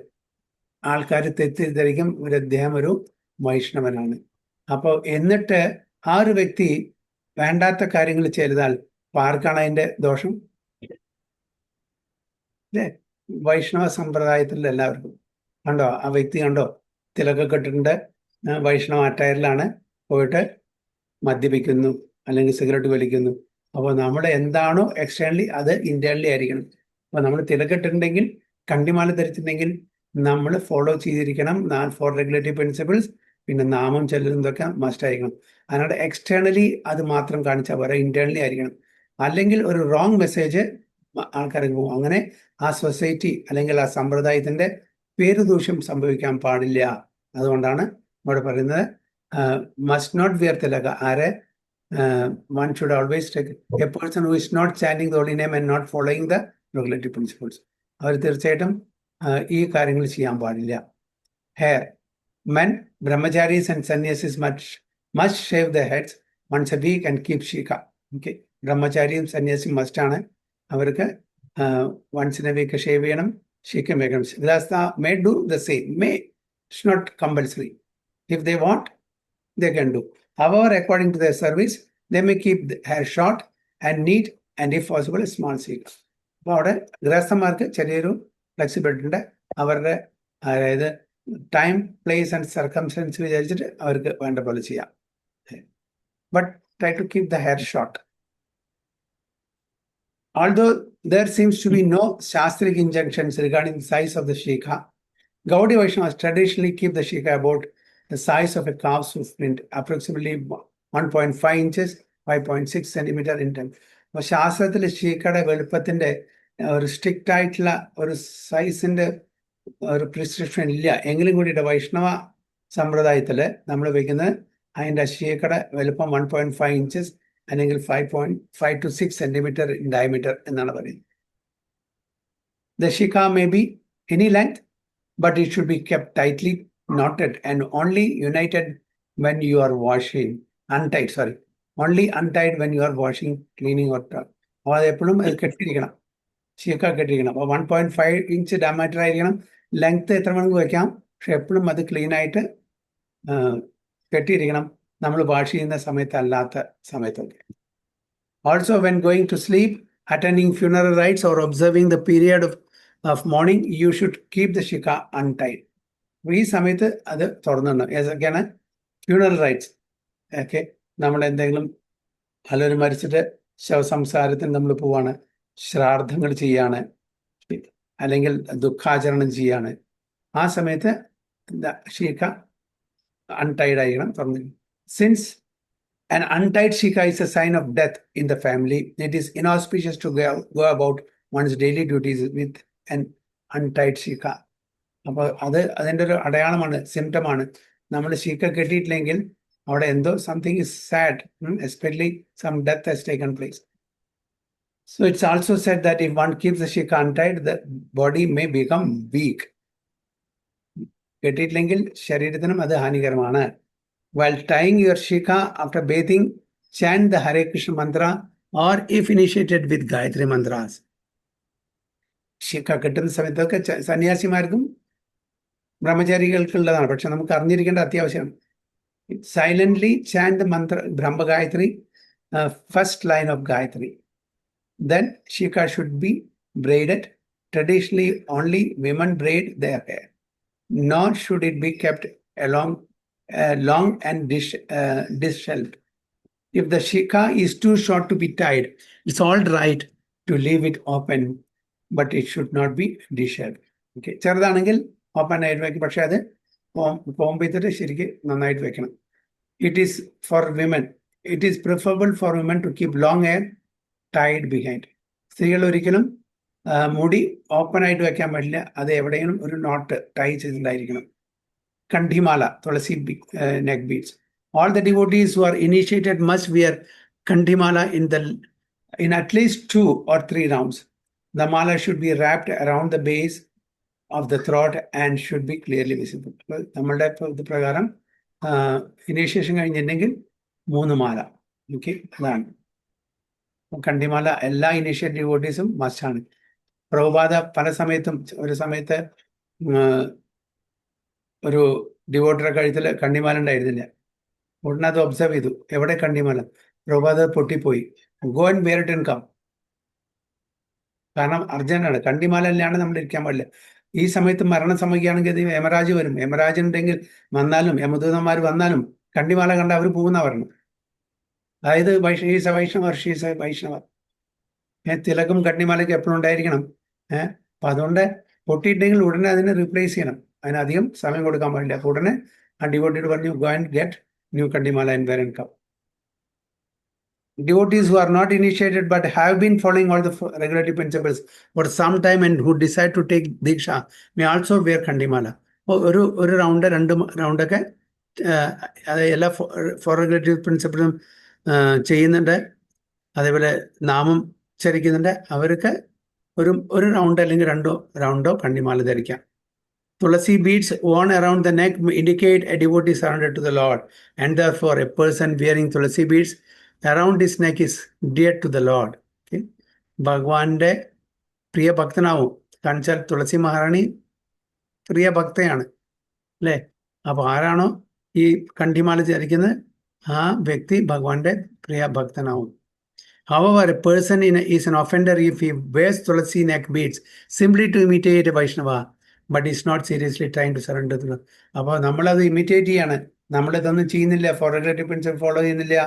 ആൾക്കാർ തെറ്റിദ്ധരിക്കും അദ്ദേഹം ഒരു വൈഷ്ണവനാണ്. അപ്പോൾ എന്നിട്ട് ആ ഒരു വ്യക്തി വേണ്ടാത്ത കാര്യങ്ങൾ ചെയ്താൽ ആർക്കാണ് അതിന്റെ ദോഷം? അല്ലേ? വൈഷ്ണവ സമ്പ്രദായത്തിൽ എല്ലാവർക്കും കണ്ടോ, ആ വ്യക്തി കണ്ടോ തിലക കെട്ടിട്ടുണ്ട്, വൈഷ്ണവ അറ്റയറിലാണ്, പോയിട്ട് മദ്യപിക്കുന്നു അല്ലെങ്കിൽ സിഗരറ്റ് വലിക്കുന്നു. അപ്പോൾ നമ്മുടെ എന്താണോ എക്സ്റ്റേണലി അത് ഇന്റേണലി ആയിരിക്കണം. അപ്പോൾ നമ്മൾ തിലകെട്ടിട്ടുണ്ടെങ്കിൽ, കണ്ടിമാല ധരിച്ചിട്ടുണ്ടെങ്കിൽ നമ്മൾ ഫോളോ ചെയ്തിരിക്കണം 4 റെഗുലേറ്ററി പ്രിൻസിപ്പിൾസ്. പിന്നെ നാമം ചെല്ലുന്നതൊക്കെ മസ്റ്റ് ആയിരിക്കണം. അതിനോട് എക്സ്റ്റേണലി അത് മാത്രം കാണിച്ചാൽ പോരാ, ഇന്റേണലി ആയിരിക്കണം. അല്ലെങ്കിൽ ഒരു റോങ് മെസ്സേജ് ആൾക്കാർക്ക് പോകും. അങ്ങനെ ആ സൊസൈറ്റി അല്ലെങ്കിൽ ആ സമ്പ്രദായത്തിന്റെ പേരുദൂഷ്യം സംഭവിക്കാൻ പാടില്ല. അതുകൊണ്ടാണ് ഇവിടെ പറയുന്നത് മസ്റ്റ് നോട്ട് വിയർ തിലക. ആരെ? one should always take a person who is not chanting the holy name and not following the regulatory principles. അവർ തീർച്ചയായിട്ടും ഈ കാര്യങ്ങൾ ചെയ്യാൻ പാടില്ല. Hair men, brahmacharis and sannyasis must shave their heads once a week and keep shika. Okay, ബ്രഹ്മചാരിയും സന്യാസിയും മസ്റ്റ് ആണ്. അവർക്ക് once in a week shave ചെയ്യണം, ശീക്കം വെക്കണം. ഗൃഹസ്ഥ may do the same, may, it's not compulsory. If they want, they can do. However, according to their service, they may keep the hair short and neat and if possible a small shika. അപ്പോൾ അവിടെ ഗൃഹസ്ഥന്മാർക്ക് ചെറിയൊരു ഫ്ലെക്സിബിലിറ്റി ഉണ്ട്. അവരുടെ അതായത് ടൈം, പ്ലേസ് ആൻഡ് സർക്കംസ്റ്റൻസ് വിചാരിച്ചിട്ട് അവർക്ക് വേണ്ട പോലെ ചെയ്യാം. But try to keep the hair short. Although there seems to be no shastric injunctions regarding the size of the shika, Gaudiya Vaishnavas traditionally keep the shika about the size of a calf's hoof print, approximately 1.5 inches, 5.6 centimeter in length. അപ്പോൾ ശാസ്ത്രത്തിൽ ഷീക്കയുടെ വലുപ്പത്തിന്റെ ഒരു സ്ട്രിക്റ്റ് ആയിട്ടുള്ള ഒരു സൈസിന്റെ ഒരു പ്രിസ്ക്രിപ്ഷൻ ഇല്ല. എങ്കിലും കൂടിയിട്ട് വൈഷ്ണവ സമ്പ്രദായത്തില് നമ്മൾ വെക്കുന്നത് അതിന്റെ ഷീക്കയുടെ വലുപ്പം 1.5 inches അല്ലെങ്കിൽ 5.5 to 6 centimeter in diameter എന്നാണ് പറയുന്നത്. The shika may be any length, but it should be kept tightly knotted and only united when you are washing. Only untied when you are washing, cleaning or അപ്പോൾ അത് എപ്പോഴും അത് കെട്ടിയിരിക്കണം, ഷീക്ക കെട്ടിയിരിക്കണം. അപ്പോൾ 1.5 inch ഡയമീറ്റർ ആയിരിക്കണം. ലെങ്ത് എത്ര വേണമെങ്കിൽ വെക്കാം, പക്ഷെ എപ്പോഴും അത് ക്ലീൻ ആയിട്ട് കെട്ടിയിരിക്കണം, നമ്മൾ വാഷ് ചെയ്യുന്ന സമയത്ത് അല്ലാത്ത സമയത്തൊക്കെ. Also when going to sleep, attending funeral rites or observing the period of mourning, you should keep the shikha untied. ഈ സമയത്ത് അത് തുറന്നിടണം. ഏതൊക്കെയാണ് ഫ്യൂണറൽ റൈറ്റ്സ്? ഓക്കെ, നമ്മൾ എന്തെങ്കിലും പലരും മരിച്ചിട്ട് ശവസംസ്കാരത്തിന് നമ്മൾ പോവാണ്, ശ്രാദ്ധങ്ങൾ ചെയ്യാണ്, അല്ലെങ്കിൽ ദുഃഖാചരണം ചെയ്യാണ്. ആ സമയത്ത് ഷിക്ക അൺടൈഡ് ആയിരിക്കണം, തുറന്നിരിക്കണം. Since an untied shika is a sign of death in the family, it is inauspicious to go about one's daily duties with an untied shika. അപ്പോൾ അതിൻ്റെ ഒരു അടയാളമാണ്, സിംറ്റമാണ്. നമ്മൾ ഷീക്ക കെട്ടിയിട്ടില്ലെങ്കിൽ അവിടെ എന്തോ something is sad, especially some death has taken place. So it's also said that if one keeps the shika untied, the body may become weak. കെട്ടിയിട്ടില്ലെങ്കിൽ ശരീരത്തിനും അത് ഹാനികരമാണ്. While tying your shika after bathing, chant the Hare Krishna mantra or if initiated with Gayatri mantras. ഷിക്ക കെട്ടുന്ന സമയത്തൊക്കെ സന്യാസിമാർക്കും ബ്രഹ്മചാരികൾക്കുള്ളതാണ്, പക്ഷെ നമുക്ക് അറിഞ്ഞിരിക്കേണ്ട അത്യാവശ്യമാണ്. Silently chant the mantra Brahma Gayatri, first line of Gayatri. Then shika should be braided. Traditionally, only women braid their hair. Nor should it be kept long and disheveled. If the shika is too short to be tied, it's all right to leave it open, but it should not be disheveled. Okay, ചെറുതാണെങ്കിൽ ഓപ്പൺ ആയിട്ട് വെക്കും, പക്ഷെ അത് പോകുമ്പോഴത്തേക്ക് ശരിക്കും നന്നായിട്ട് വെക്കണം. It is for women. It is preferable for women to keep long hair tied behind. സ്ത്രീകൾ ഒരിക്കലും മുടി ഓപ്പൺ ആയിട്ട് വെക്കാൻ പാടില്ല. അത് എവിടെയെങ്കിലും ഒരു നോട്ട് ടൈ ചെയ്തിട്ടുണ്ടായിരിക്കണം. Kanthimala, tulsi neck beads. All the devotees who are initiated must wear kandhimala in at least 2 or 3 rounds. The mala should be wrapped around the base of the throat and should be clearly visible. നമ്മളുടെ ഇത് പ്രകാരം ഇനീഷ്യേഷൻ കഴിഞ്ഞിട്ടുണ്ടെങ്കിൽ 3 മാല. ഓക്കെ, അതാണ് കണ്ഠിമാല. എല്ലാ ഇനീഷ്യേറ്റ് ഡിവോട്ടീസും മസ്റ്റാണ്. പ്രഭുപാദ പല സമയത്തും, ഒരു സമയത്ത് ഒരു ഡിവോട്ടറുടെ കഴുത്തിൽ കണ്ണിമാല ഉണ്ടായിരുന്നില്ല. ഉടനെ അത് ഒബ്സർവ് ചെയ്തു, എവിടെ കണ്ണിമാല? പ്രഭുപാദ പൊട്ടിപ്പോയി. Go and wear it and come. കാരണം അർജന്റാണ്, കണ്ണിമാല അല്ലാണ്ട് നമ്മൾ ഇരിക്കാൻ പാടില്ല. ഈ സമയത്ത് മരണം സംഭവിക്കുകയാണെങ്കിൽ യമരാജ് വരും. യമരാജ് ഉണ്ടെങ്കിൽ വന്നാലും, യമദൂതന്മാർ വന്നാലും കണ്ണിമാല കണ്ട അവർ പോകുന്ന പറഞ്ഞു. അതായത് വൈഷ്ണവ തിലകം കണ്ണിമാലയ്ക്ക് എപ്പോഴും ഉണ്ടായിരിക്കണം. അപ്പൊ അതുകൊണ്ട് പൊട്ടിയിട്ടെങ്കിൽ ഉടനെ അതിനെ റീപ്ലേസ് ചെയ്യണം. അതിനധികം സമയം കൊടുക്കാൻ പാടില്ല. അപ്പൊ ഉടനെ ആ ഡിവോട്ടിയോട് പറഞ്ഞു, go and get new kanthimala and wear and come. Devotees who are not initiated but have been following all the regulatory principles for some time and who decide to take Diksha may also wear Kandimala. ഒരു റൗണ്ട് 2 റൗണ്ടൊക്കെ എല്ലാ regulatory പ്രിൻസിപ്പിളും ചെയ്യുന്നുണ്ട്. അതേപോലെ നാമം ചരിക്കുന്നുണ്ട്. അവർക്ക് ഒരു റൗണ്ട് അല്ലെങ്കിൽ 2 റൗണ്ടോ കണ്ണിമാല ധരിക്കാം. Tulasi beads worn around the neck indicate a devotee surrendered to the Lord, and therefore a person wearing Tulasi beads around his neck is dear to the Lord. Okay? ഭഗവാന്റെ പ്രിയ ഭക്തനാവും. കാണിച്ചാൽ തുളസി മഹാറാണി പ്രിയ ഭക്തയാണ് അല്ലേ? അപ്പൊ ആരാണോ ഈ കണ്ഠിമാല ധരിക്കുന്നത് ആ വ്യക്തി ഭഗവാന്റെ പ്രിയ ഭക്തനാവും. However, a person is an offender if he wears Tulasi neck beads simply to imitate a Vaishnava, but is not seriously trying to surrender to them. അപ്പോൾ നമ്മളത് ഇമിറ്റേറ്റ് ചെയ്യാണ്. നമ്മളിതൊന്നും ചെയ്യുന്നില്ല, ഫോർ റെഗുലേറ്ററി പ്രിൻസിപ്പിൾ ഫോളോ ചെയ്യുന്നില്ല,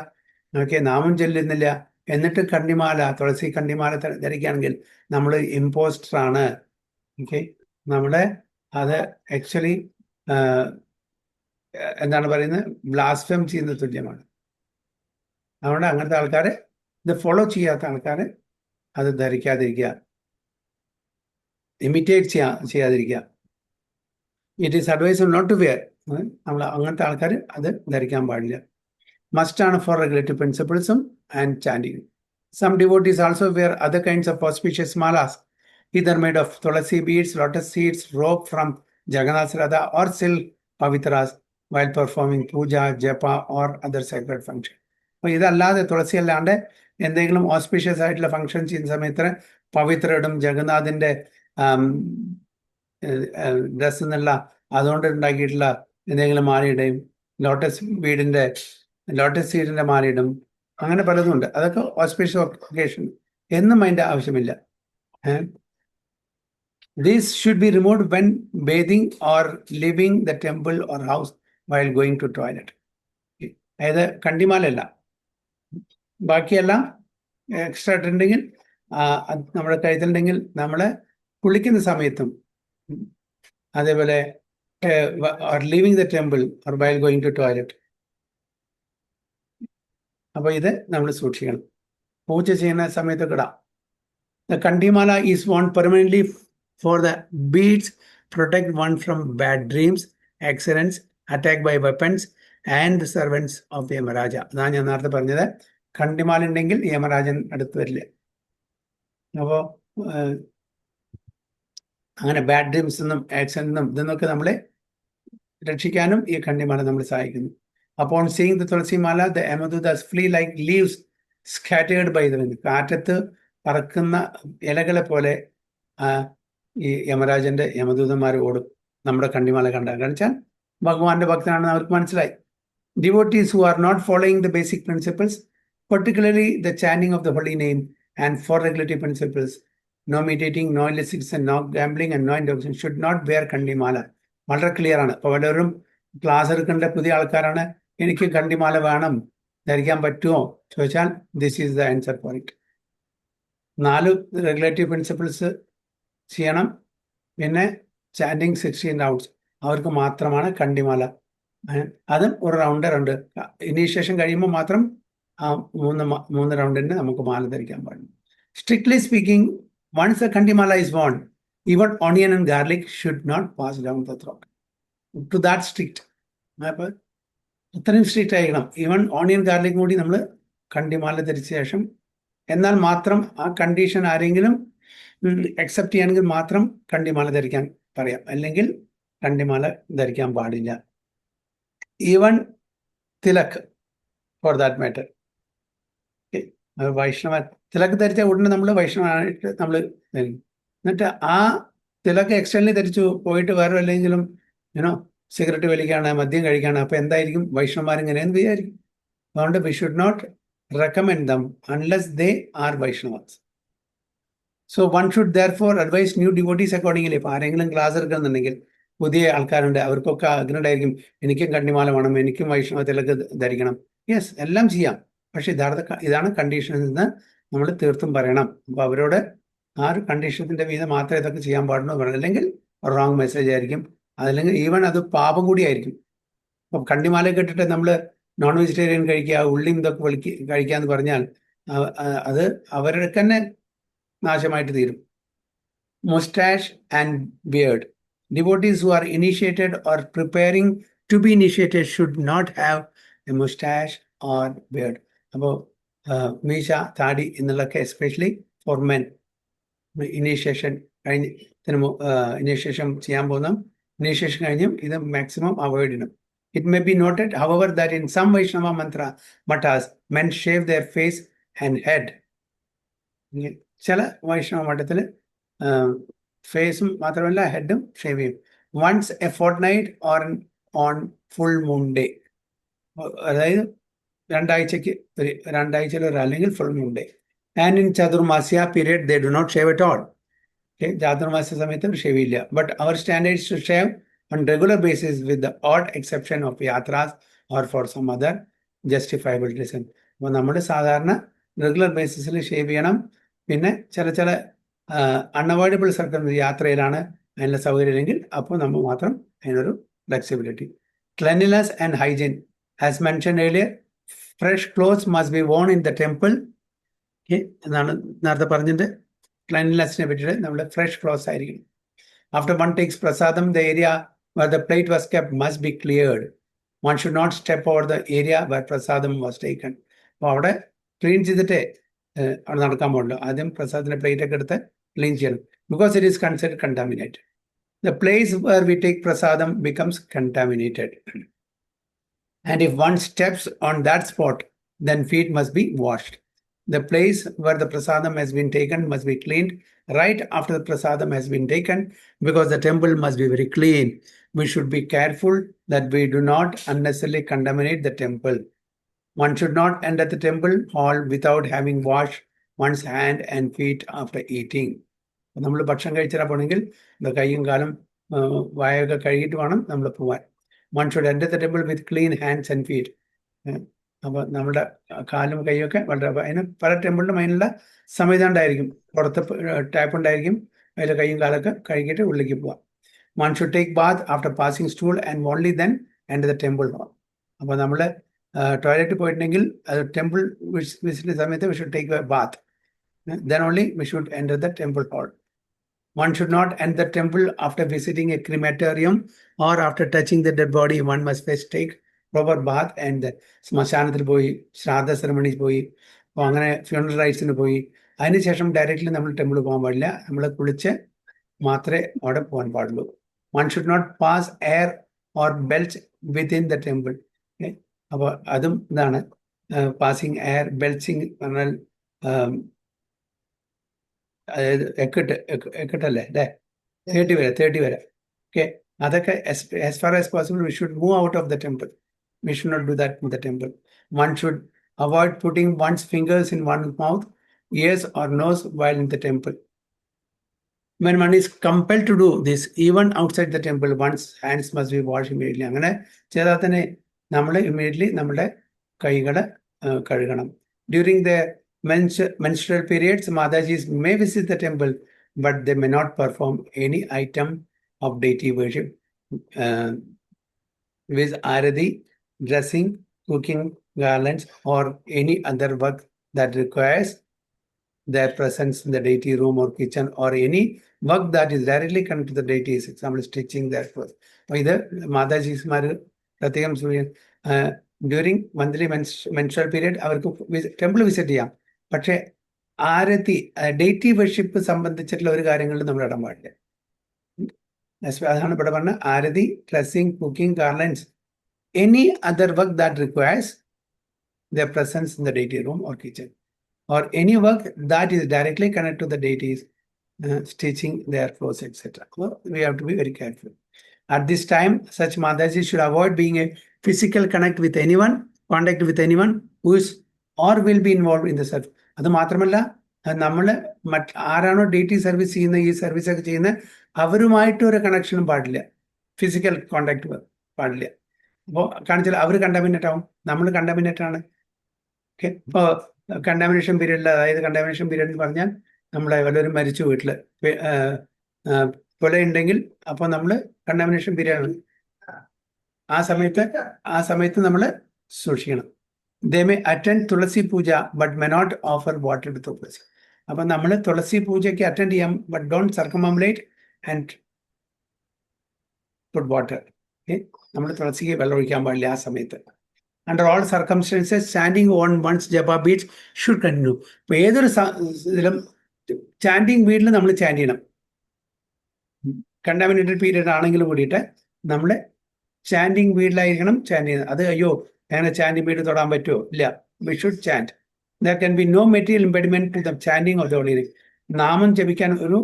ഓക്കെ, നാമം ചൊല്ലുന്നില്ല, എന്നിട്ട് കണ്ണിമാല, തുളസി കണ്ണിമാല ധരിക്കുകയാണെങ്കിൽ നമ്മൾ ഇമ്പോസ്റ്റർ ആണ്. ഓക്കെ, നമ്മളെ അത് ആക്ച്വലി എന്താണ് പറയുന്നത്, ബ്ലാസ്ഫെം ചെയ്യുന്ന തുല്യമാണ്. അതുകൊണ്ട് അങ്ങനത്തെ ആൾക്കാർ, ഇത് ഫോളോ ചെയ്യാത്ത ആൾക്കാർ അത് ധരിക്കാതിരിക്കുക, ഇമിറ്റേറ്റ് ചെയ്യാതിരിക്കുക. It is advisable not to wear. നമ്മൾ അങ്ങനത്തെ ആൾക്കാർ അത് ധരിക്കാൻ പാടില്ല. മസ്റ്റാണ് ഫോർ റെഗുലേറ്ററി പ്രിൻസിപ്പിൾസും and chanting. Some devotees also wear other kinds of auspicious malas, either made of tulasi beads, lotus seeds, rope from Jagannath Radha, or silk pavitras while performing puja, japa or other sacred function. അപ്പോൾ ഇതല്ലാതെ, തുളസി അല്ലാണ്ട് എന്തെങ്കിലും ഓസ്പീഷ്യസ് ആയിട്ടുള്ള ഫംഗ്ഷൻ ചെയ്യുന്ന സമയത്ത് പവിത്ര ഇടും, ജഗന്നാഥിന്റെ ഡ്രസ് എന്നുള്ള അതുകൊണ്ട് ഉണ്ടാക്കിയിട്ടുള്ള എന്തെങ്കിലും മാലയിടും, ലോട്ടസ് സീഡിന്റെ മാലയിടും, അങ്ങനെ പലതും ഉണ്ട്. അതൊക്കെ ഓസ്പീഷ്യസ് ഒക്കേഷൻ, എന്നും അതിന്റെ ആവശ്യമില്ല. This should be removed when bathing or leaving the temple or house while going to toilet. അതായത് കണ്ണിമാലല്ല, ബാക്കിയെല്ലാം എക്സ്ട്രാ ഇട്ടുണ്ടെങ്കിൽ, നമ്മുടെ കഴുത്തിലുണ്ടെങ്കിൽ നമ്മൾ കുളിക്കുന്ന സമയത്തും, അതേപോലെ leaving the temple or while going to toilet. അപ്പോൾ ഇത് നമ്മൾ സൂക്ഷിക്കണം. പൂജ ചെയ്യുന്ന സമയത്തൊക്കെ ഇടാം. The Kandimala is worn permanently for the beads protect one from bad dreams, accidents, attack by weapons and the servants of the Yamaraja. അതാണ് ഞാൻ നേരത്തെ പറഞ്ഞത്. കണ്ണിമാല ഉണ്ടെങ്കിൽ യമരാജൻ അടുത്ത് വരില്ല. അപ്പോൾ അങ്ങനെ ബാഡ് ഡ്രീംസ് നിന്നും ആക്സിഡന്റിനും ഇതെന്നൊക്കെ നമ്മളെ രക്ഷിക്കാനും ഈ കണ്ണിമാല നമ്മളെ സഹായിക്കുന്നു. Upon seeing the Tulasi Mala, the Yamadutas flee like leaves scattered by the wind. കാറ്റത്ത് പറക്കുന്ന ഇലകളെ പോലെ ഈ യമരാജന്റെ യമദൂതന്മാർ ഓടും നമ്മുടെ കണ്ണിമാല കണ്ടാൽ. കാണിച്ചാൽ ഭഗവാന്റെ ഭക്തനാണെന്ന് അവർക്ക് മനസ്സിലായി. Devotees who are not following the basic principles, particularly the chanting of the holy name and 4 regulatory principles, no meditating, no illicit, no gambling and no intoxication, should not wear കണ്ണിമാല. വളരെ ക്ലിയർ ആണ്. അപ്പോൾ പലരും ക്ലാസ് എടുക്കേണ്ട പുതിയ ആൾക്കാരാണ്, എനിക്ക് കണ്ണിമാല വേണം, ധരിക്കാൻ പറ്റുമോ ചോദിച്ചാൽ this is the answer for it. 4 regulatory principles ചെയ്യണം, പിന്നെ ചാൻഡിങ് 16 റൗണ്ട്സ്, അവർക്ക് മാത്രമാണ് കണ്ണിമാല. അതും ഒരു റൗണ്ട് ഇനീഷ്യേഷൻ കഴിയുമ്പോൾ മാത്രം ആ 3 റൗണ്ടിന് നമുക്ക് മാല ധരിക്കാൻ പാടില്ല. Strictly speaking, once the kandimala is worn, even onion and garlic should not pass down the throat. To that strict. അപ്പൊ അത്രയും സ്ട്രിക്റ്റ് ആയിരിക്കണം. ഈവൻ ഓണിയൻ ഗാർലിക് കൂടി നമ്മൾ കണ്ടിമാല ധരിച്ച ശേഷം, എന്നാൽ മാത്രം ആ കണ്ടീഷൻ ആരെങ്കിലും അക്സെപ്റ്റ് ചെയ്യണമെങ്കിൽ മാത്രം കണ്ടിമാല ധരിക്കാൻ പറയാം, അല്ലെങ്കിൽ കണ്ടിമാല ധരിക്കാൻ പാടില്ല. Even tilak for that matter. Vaishnava tilak ധരിച്ച ഉടനെ നമ്മൾ വൈഷ്ണവനായിട്ട് നമ്മൾ എന്നിട്ട് ആ തിലക് എക്സ്റ്റേണലി ധരിച്ചു പോയിട്ട് വേറെ വല്ലെങ്കിലും സിഗരറ്റ് വലിക്കാണ്, മദ്യം കഴിക്കാണ്, അപ്പൊ എന്തായിരിക്കും വൈഷ്ണവന്മാരിങ്ങനെയെന്ന് വിചാരിക്കും. അതുകൊണ്ട് we should not recommend them unless they are Vaishnavas. So one should therefore advise new devotees accordingly. ഇപ്പൊ ആരെങ്കിലും ക്ലാസ് എടുക്കുന്നുണ്ടെങ്കിൽ പുതിയ ആൾക്കാരുണ്ട്, അവർക്കൊക്കെ ആഗ്രഹമുണ്ടായിരിക്കും എനിക്കും കണ്ണിമാല വേണം, എനിക്കും വൈഷ്ണവ തിലക് ധരിക്കണം. യെസ്, എല്ലാം ചെയ്യാം, പക്ഷെ ഇതാണ് കണ്ടീഷനിൽ നിന്ന് നമ്മൾ തീർത്തും പറയണം. അപ്പൊ അവരോട് ആ ഒരു കണ്ടീഷന്റെ വീതം മാത്രമേ ഇതൊക്കെ ചെയ്യാൻ പാടുള്ളൂ പറയണം, അല്ലെങ്കിൽ റോങ് മെസ്സേജ് ആയിരിക്കും. അതല്ലെങ്കിൽ ഈവൻ അത് പാപം കൂടിയായിരിക്കും. അപ്പം കണ്ണിമാല കെട്ടിട്ട് നമ്മൾ നോൺ വെജിറ്റേറിയൻ കഴിക്കുക, ഉള്ളിയും ഇതൊക്കെ കഴിക്കുക എന്ന് പറഞ്ഞാൽ അത് അവരുടെ തന്നെ നാശമായിട്ട് തീരും. Moustache and beard. Devotees who are initiated or preparing to be initiated should not have a mustache or beard. അപ്പോൾ മീശ, താടി എന്നുള്ളതൊക്കെ especially for men. Initiation initiation ചെയ്യാൻ പോകുന്ന ഇനീഷ്യേഷൻ കഴിഞ്ഞും ഇത് മാക്സിമം അവോയ്ഡ് ചെയ്യണം. It may be noted however that in some Vaishnava mantra matas men shave their face and head. ചില വൈഷ്ണവ മഠത്തിൽ ഫേസും മാത്രമല്ല ഹെഡും ഷേവ് ചെയ്യും. Once a fortnight or on full moon day. അതായത് രണ്ടാഴ്ചയിൽ അല്ലെങ്കിൽ full moon day. And in Chaturmasya period they do not shave at all. Chaturmasya സമയത്ത് ഷേവ് ചെയ്യില്ല. ബട്ട് അവർ standards to shave on regular basis with the odd exception of yatras or for some other justifiable reason. അപ്പോൾ നമ്മൾ സാധാരണ റെഗുലർ ബേസിസിൽ ഷേവ് ചെയ്യണം. പിന്നെ ചില അൺഅവോയ്ഡബിൾ യാത്രയിലാണ് അതിനുള്ള സൗകര്യം ഇല്ലെങ്കിൽ അപ്പോൾ നമ്മൾ മാത്രം അതിനൊരു flexibility. Cleanliness and hygiene. As mention earlier, fresh clothes must be worn in the temple എന്നാണ് നേരത്തെ പറഞ്ഞത്. ക്ലെൻലിനെസ്സിനെ പറ്റിയിട്ട് നമ്മൾ ഫ്രഷ് ക്ലോത്ത്സ് ആയിരിക്കും. After one takes prasadam, the area where the plate was kept must be cleared. One should not step over the area where prasadam was taken. അപ്പോൾ അവിടെ ക്ലീൻ ചെയ്തിട്ടേ അവിടെ നടക്കാൻ പാടുള്ളൂ. ആദ്യം പ്രസാദത്തിന്റെ പ്ലേറ്റ് ഒക്കെ എടുത്ത് ക്ലീൻ ചെയ്യണം. Because it is considered contaminated. The place where we take prasadam becomes contaminated. And if one steps on that spot, then feet must be washed. The place where the prasadam has been taken must be cleaned right after the prasadam has been taken, because the temple must be very clean. We should be careful that we do not unnecessarily contaminate the temple. One should not enter the temple hall without having washed one's hand and feet after eating. നമ്മൾ ഭക്ഷണം കഴിച്ചാൽ പോണെങ്കിൽ കൈയും കാലും വായൊക്കെ കഴുകിയിട്ട് വേണം നമ്മൾ പോവാൻ. One should enter the temple with clean hands and feet. അപ്പോൾ നമ്മുടെ കാലും കൈയൊക്കെ വളരെ, അതിന് പല ടെമ്പിളിലും അതിനുള്ള സംവിധാനം ഉണ്ടായിരിക്കും. പുറത്ത് ടാപ്പ് ഉണ്ടായിരിക്കും, അതിൽ കൈയും കാലൊക്കെ കഴുകിയിട്ട് ഉള്ളിലേക്ക് പോവാം. One should take bath after passing stool and only then enter the temple hall. അപ്പോൾ നമ്മൾ ടോയ്ലറ്റിൽ പോയിട്ടുണ്ടെങ്കിൽ അത് ടെമ്പിൾ വിസിറ്റ് സമയത്ത് we should take a bath. Then only we should enter the temple hall. One should not enter the temple after visiting a crematorium or after touching the dead body. One must first take proper bath and then ശ്മശാനത്തിൽ പോയി ശ്രാദ്ധ സെറമണീസ് പോയി, അപ്പോൾ അങ്ങനെ ഫ്യൂണറൽ റൈറ്റ്സിന് പോയി, അതിനുശേഷം ഡയറക്റ്റ്ലി നമ്മൾ ടെമ്പിൾ പോകാൻ പാടില്ല. നമ്മൾ കുളിച്ച് മാത്രമേ അവിടെ പോകാൻ പാടുള്ളൂ. One should not pass air or belch within the temple. അപ്പോൾ അതും ഇതാണ് പാസിങ് എയർ, ബെൽച്ചിങ് പറഞ്ഞാൽ അതായത് എക്കട്ടല്ലേ അല്ലേ, 30 വരെ. ഓക്കെ, അതൊക്കെ as far as possible we should move out of the temple. We should not do that in the temple. One should avoid putting one's fingers in one's mouth, ears or nose while in the temple. When one is compelled to do this, even outside the temple, one's hands must be washed immediately. അങ്ങനെ ചെയ്താൽ തന്നെ നമ്മൾ ഇമ്മീഡിയറ്റ്ലി നമ്മുടെ കൈകൾ കഴുകണം. During the menstrual periods, Madajis may visit the temple, but they may not perform any item of deity worship with arati, dressing, cooking, garlands, or any other work that requires their presence in the deity room or kitchen or any work that is directly connected to the deities, example stitching their clothes. അപ്പൊ ഇത് മാതാജീസ്മാര് പ്രത്യേകം ഡ്യൂറിങ് മന്ത്ലി മെൻസ്ട്രൽ പീരീഡ് അവർക്ക് ടെമ്പിൾ വിസിറ്റ് ചെയ്യാം. പക്ഷെ ആരതി ഡെയ്റ്റി വർഷിപ്പ് സംബന്ധിച്ചിട്ടുള്ള ഒരു കാര്യങ്ങളിൽ നമ്മൾ ഇടാൻ പാടില്ല. അതാണ് ഇവിടെ പറഞ്ഞ arati, dressing, cooking, garlands, any other work that requires their presence in the deity room or kitchen, or any work that is directly connected to the deities, stitching their clothes, etc. So we have to be very careful. At this time, such Mataji should avoid being a physical contact with anyone who is or will be involved in the service. അത് മാത്രമല്ല നമ്മൾ ആരാണോ ഡെയ്റ്റി സർവീസ് ചെയ്യുന്ന ഈ സർവീസ് ഒക്കെ ചെയ്യുന്ന അവരുമായിട്ട് ഒരു കണക്ഷനും പാടില്ല, ഫിസിക്കൽ കോണ്ടാക്ട് പാടില്ല. അപ്പോൾ കാണിച്ചാൽ അവർ കണ്ടാമിനേറ്റ് ആവും, നമ്മൾ കണ്ടാമിനേറ്റ് ആണ്. ഓക്കെ, ഇപ്പോൾ കണ്ടാമിനേഷൻ പീരീഡിൽ, അതായത് കണ്ടാമിനേഷൻ പീരീഡ് എന്ന് പറഞ്ഞാൽ നമ്മളെ വല്ലവരും മരിച്ചു വീട്ടിൽ ഉണ്ടെങ്കിൽ അപ്പോൾ നമ്മൾ കണ്ടാമിനേഷൻ പീരീഡാണ്. ആ സമയത്ത് നമ്മൾ സൂക്ഷിക്കണം. They may attend Tulasi puja but may not offer water with Tulasi. അപ്പം നമ്മൾ തുളസി പൂജയ്ക്ക് അറ്റൻഡ് ചെയ്യാം, but don't circumambulate and put water. Okay, നമ്മൾ തുളസിക്ക് വെള്ളം ഒഴിക്കാൻ പാടില്ല ആ സമയത്ത്. Under all circumstances, standing on one's japa beads should continue. ഇപ്പോൾ ഏതൊരു ഇതിലും ചാൻഡിങ് ബീഡിൽ നമ്മൾ ചാൻഡ് ചെയ്യണം. കണ്ടാമിനേറ്റഡ് പീരീഡ് ആണെങ്കിലും കൂടിയിട്ട് നമ്മൾ ചാൻഡിങ് ബീഡിലായിരിക്കണം ചാൻഡ് ചെയ്യുന്നത്. അത് അയ്യോ അങ്ങനെ ചാൻഡിങ് ബീഡ് തൊടാൻ പറ്റുമോ? ഇല്ല, we should chant. There can be no material impediment to the chanting of the holy name. നാമം ജപിക്കാൻ ഒരു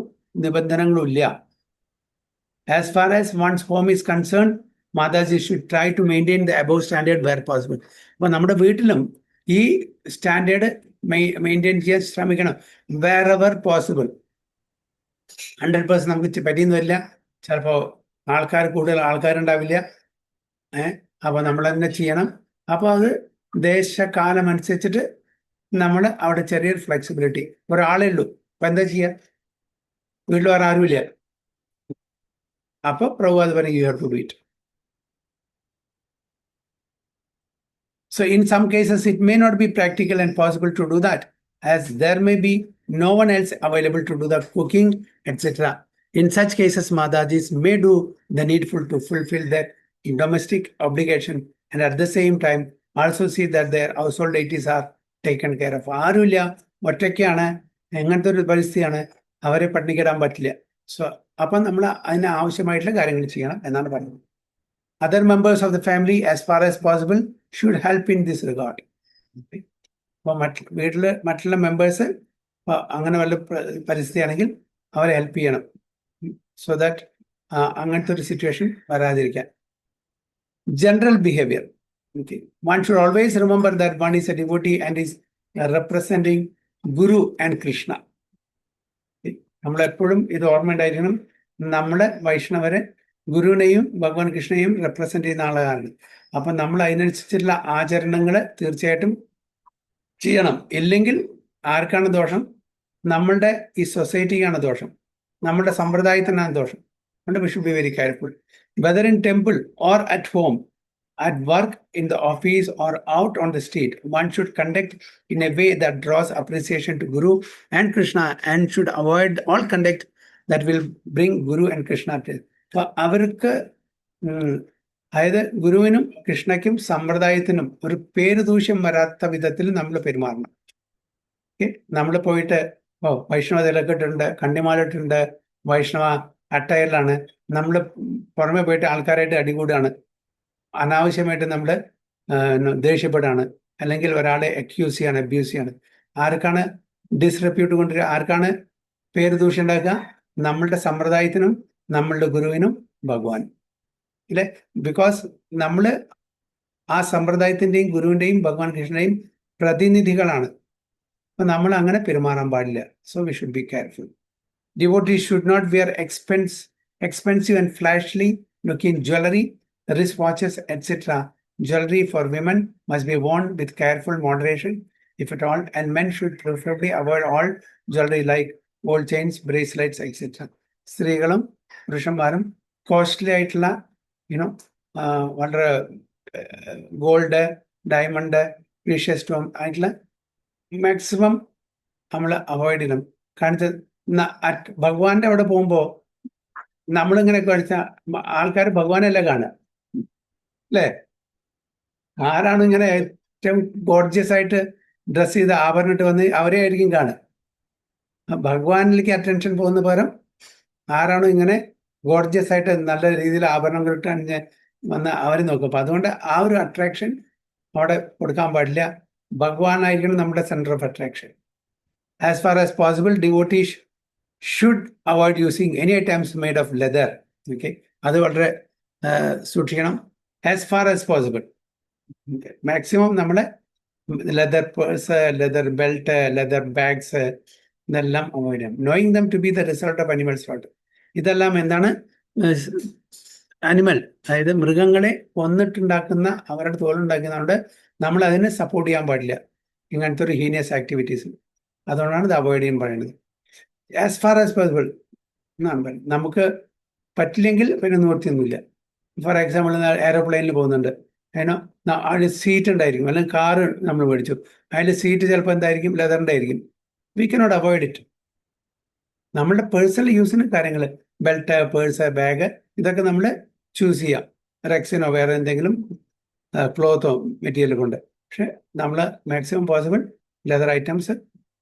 നിബന്ധനകളും ഇല്ല. As far as one's home is concerned, Mataji should try to maintain the above standard where possible. അപ്പോൾ നമ്മുടെ വീട്ടിലും ഈ സ്റ്റാൻഡേർഡ് മെയിൻറ്റെയിൻ ചെയ്യാൻ ശ്രമിക്കണം, വേർ എവർ പോസിബിൾ. 100% നമുക്ക് പറ്റിയെന്ന് വരില്ല, ചിലപ്പോൾ കൂടുതൽ ആൾക്കാരുണ്ടാവില്ല. അപ്പോൾ നമ്മൾ തന്നെ ചെയ്യണം. അപ്പോൾ അത് ദേശകാലം അനുസരിച്ചിട്ട് നമ്മൾ അവിടെ ചെറിയൊരു ഫ്ലെക്സിബിലിറ്റി. ഒരാളേ ഉള്ളൂ, അപ്പം എന്താ ചെയ്യുക? വീട്ടിൽ വേറെ ആരുമില്ല. അപ്പോൾ പ്രഭു അത് പറയും, you have to do it. So in some cases, it may not be practical and possible to do that, as there may be no one else available to do the cooking, etc. In such cases, Madajis may do the needful to fulfill their domestic obligation and at the same time also see that their household deities are taken care of. ആരുമില്ല, ഒറ്റയ്ക്കാണ്, എങ്ങനത്തെ ഒരു പരിസ്ഥിതിയാണ്, അവരെ പട്ടിണിക്കിടാൻ പറ്റില്ല. സോ അപ്പം നമ്മൾ അതിന് ആവശ്യമായിട്ടുള്ള കാര്യങ്ങൾ ചെയ്യണം എന്നാണ് പറയുന്നത്. Other members of the family, as far as possible, should help in this regard. അപ്പോൾ വീട്ടിൽ മറ്റുള്ള മെമ്പേഴ്സ് അങ്ങനെ വല്ല പരിസ്ഥിതിയാണെങ്കിൽ അവരെ ഹെൽപ്പ് ചെയ്യണം, സോ ദാറ്റ് അങ്ങനത്തെ ഒരു സിറ്റുവേഷൻ വരാതിരിക്കാൻ. General behaviour. Okay. One should always remember that one is a devotee and is representing Guru and Krishna. നമ്മളെപ്പോഴും ഇത് ഓർമ്മ ഉണ്ടായിരിക്കണം. നമ്മളെ വൈഷ്ണവരെ ഗുരുവിനെയും ഭഗവാൻ കൃഷ്ണനെയും റെപ്രസെന്റ് ചെയ്യുന്ന ആളുകളാണ്. അപ്പം നമ്മൾ അതിനനുസരിച്ചുള്ള ആചരണങ്ങൾ തീർച്ചയായിട്ടും ചെയ്യണം. ഇല്ലെങ്കിൽ ആർക്കാണ് ദോഷം? നമ്മളുടെ ഈ സൊസൈറ്റിക്കാണ് ദോഷം, നമ്മളുടെ സമ്പ്രദായത്തിനാണ് ദോഷം. അതുകൊണ്ട് we should be very careful. Whether in temple or at home, at work, in the office, or out on the street, one should conduct in a way that draws appreciation to Guru and Krishna and should avoid all conduct that will bring Guru and Krishna to. അപ്പോൾ അവർക്ക് അതായത് ഗുരുവിനും കൃഷ്ണയ്ക്കും സമ്പ്രദായത്തിനും ഒരു പേരുദൂഷ്യം വരാത്ത വിധത്തിൽ നമ്മൾ പെരുമാറണം. നമ്മൾ പോയിട്ട് വൈഷ്ണവ തിലക്കിട്ടുണ്ട്, കണ്ണിമാലിട്ടുണ്ട്, വൈഷ്ണവ അട്ടയറിലാണ്, നമ്മൾ പുറമെ പോയിട്ട് ആൾക്കാരായിട്ട് അടികൂടാണ്, അനാവശ്യമായിട്ട് നമ്മൾ ദേഷ്യപ്പെടാണ്, അല്ലെങ്കിൽ ഒരാളെ അക്യൂസ് ചെയ്യാണ്, അബ്യൂസ് ചെയ്യാണ്. ആർക്കാണ് ഡിസ്റെപ്യൂട്ട് കൊണ്ടുവരിക? ആർക്കാണ് പേര് ദൂഷ്യം ഉണ്ടാക്കുക? നമ്മളുടെ സമ്പ്രദായത്തിനും നമ്മളുടെ ഗുരുവിനും ഭഗവാനും ഇല്ലേ? ബിക്കോസ് നമ്മൾ ആ സമ്പ്രദായത്തിൻ്റെയും ഗുരുവിൻ്റെയും ഭഗവാൻ കൃഷ്ണൻ്റെയും പ്രതിനിധികളാണ്. അപ്പം നമ്മൾ അങ്ങനെ പെരുമാറാൻ പാടില്ല. So we should be careful. Devotees should not wear expensive and flashily looking jewelry, wristwatches, etc. Jewelry for women must be worn with careful moderation, if at all, and men should preferably avoid all jewelry like gold chains, bracelets, etc. സ്ത്രീകളും പുരുഷന്മാരും കോസ്റ്റ്ലി ആയിട്ടുള്ള വളരെ ഗോൾഡ്, ഡയമണ്ട്, പ്രീഷ്യസ് സ്റ്റോൺ ആയിട്ടുള്ള മാക്സിമം നമ്മൾ അവോയ്ഡ് ചെയ്യണം. കാരണം ഭഗവാന്റെ അവിടെ പോകുമ്പോൾ നമ്മളിങ്ങനെ കഴിച്ച ആൾക്കാർ ഭഗവാനല്ല കാണുക, അല്ലേ? ആരാണ് ഇങ്ങനെ ഏറ്റവും ഗോർജിയസ് ആയിട്ട് ഡ്രസ് ചെയ്ത് ആഭരണിട്ട് വന്ന് അവരെ ആയിരിക്കും കാണുക. ഭഗവാനിലേക്ക് അറ്റൻഷൻ പോകുന്ന പകരം ആരാണോ ഇങ്ങനെ ഗോർജിയസ് ആയിട്ട് നല്ല രീതിയിൽ ആഭരണങ്ങൾ ഇട്ട് വന്ന് അവരെ നോക്കും. അപ്പൊ അതുകൊണ്ട് ആ ഒരു അട്രാക്ഷൻ അവിടെ കൊടുക്കാൻ പാടില്ല. ഭഗവാനായിരിക്കണം നമ്മുടെ centre of attraction. As far as possible devotees should avoid using any items made of leather. Okay, അത് വളരെ സൂക്ഷിക്കണം. As far as possible maximum നമ്മളെ leather purse, leather belt, leather bags ഇതെല്ലാം അവോയ്ഡ് ചെയ്യണം. Knowing them to be the result of animal slaughter. ഇതെല്ലാം എന്താണ്? അനിമൽ, അതായത് മൃഗങ്ങളെ കൊന്നിട്ടുണ്ടാക്കുന്ന അവരുടെ തോലുണ്ടാക്കുന്നതുകൊണ്ട് നമ്മൾ അതിനെ സപ്പോർട്ട് ചെയ്യാൻ പാടില്ല ഇങ്ങനത്തെ ഒരു ഹീനിയസ് ആക്ടിവിറ്റീസ്. അതുകൊണ്ടാണ് ഇത് അവോയ്ഡ് ചെയ്യാൻ പറയുന്നത്. ആസ് ഫാർ ആസ് പോസിബിൾ എന്നാണ് പറയുന്നത്. നമുക്ക് പറ്റില്ലെങ്കിൽ പിന്നെ നിവൃത്തിയൊന്നുമില്ല. ഫോർ എക്സാമ്പിൾ, എയറോപ്ലെയിനിൽ പോകുന്നുണ്ട്, അതിനോ അതിൽ സീറ്റ് ഉണ്ടായിരിക്കും, അല്ലെങ്കിൽ കാറ് നമ്മൾ മേടിച്ചു, അതിൽ സീറ്റ് ചിലപ്പോൾ എന്തായിരിക്കും, ലെതറിൻ്റെ ആയിരിക്കും. We cannot avoid it. നമ്മളുടെ പേഴ്സണൽ യൂസിന് കാര്യങ്ങൾ, ബെൽറ്റ്, പേഴ്സ്, ബാഗ്, ഇതൊക്കെ നമ്മൾ ചൂസ് ചെയ്യാം, റെക്സിനോ വേറെ എന്തെങ്കിലും ക്ലോത്തോ മെറ്റീരിയൽ കൊണ്ട്. പക്ഷെ നമ്മൾ maximum possible leather items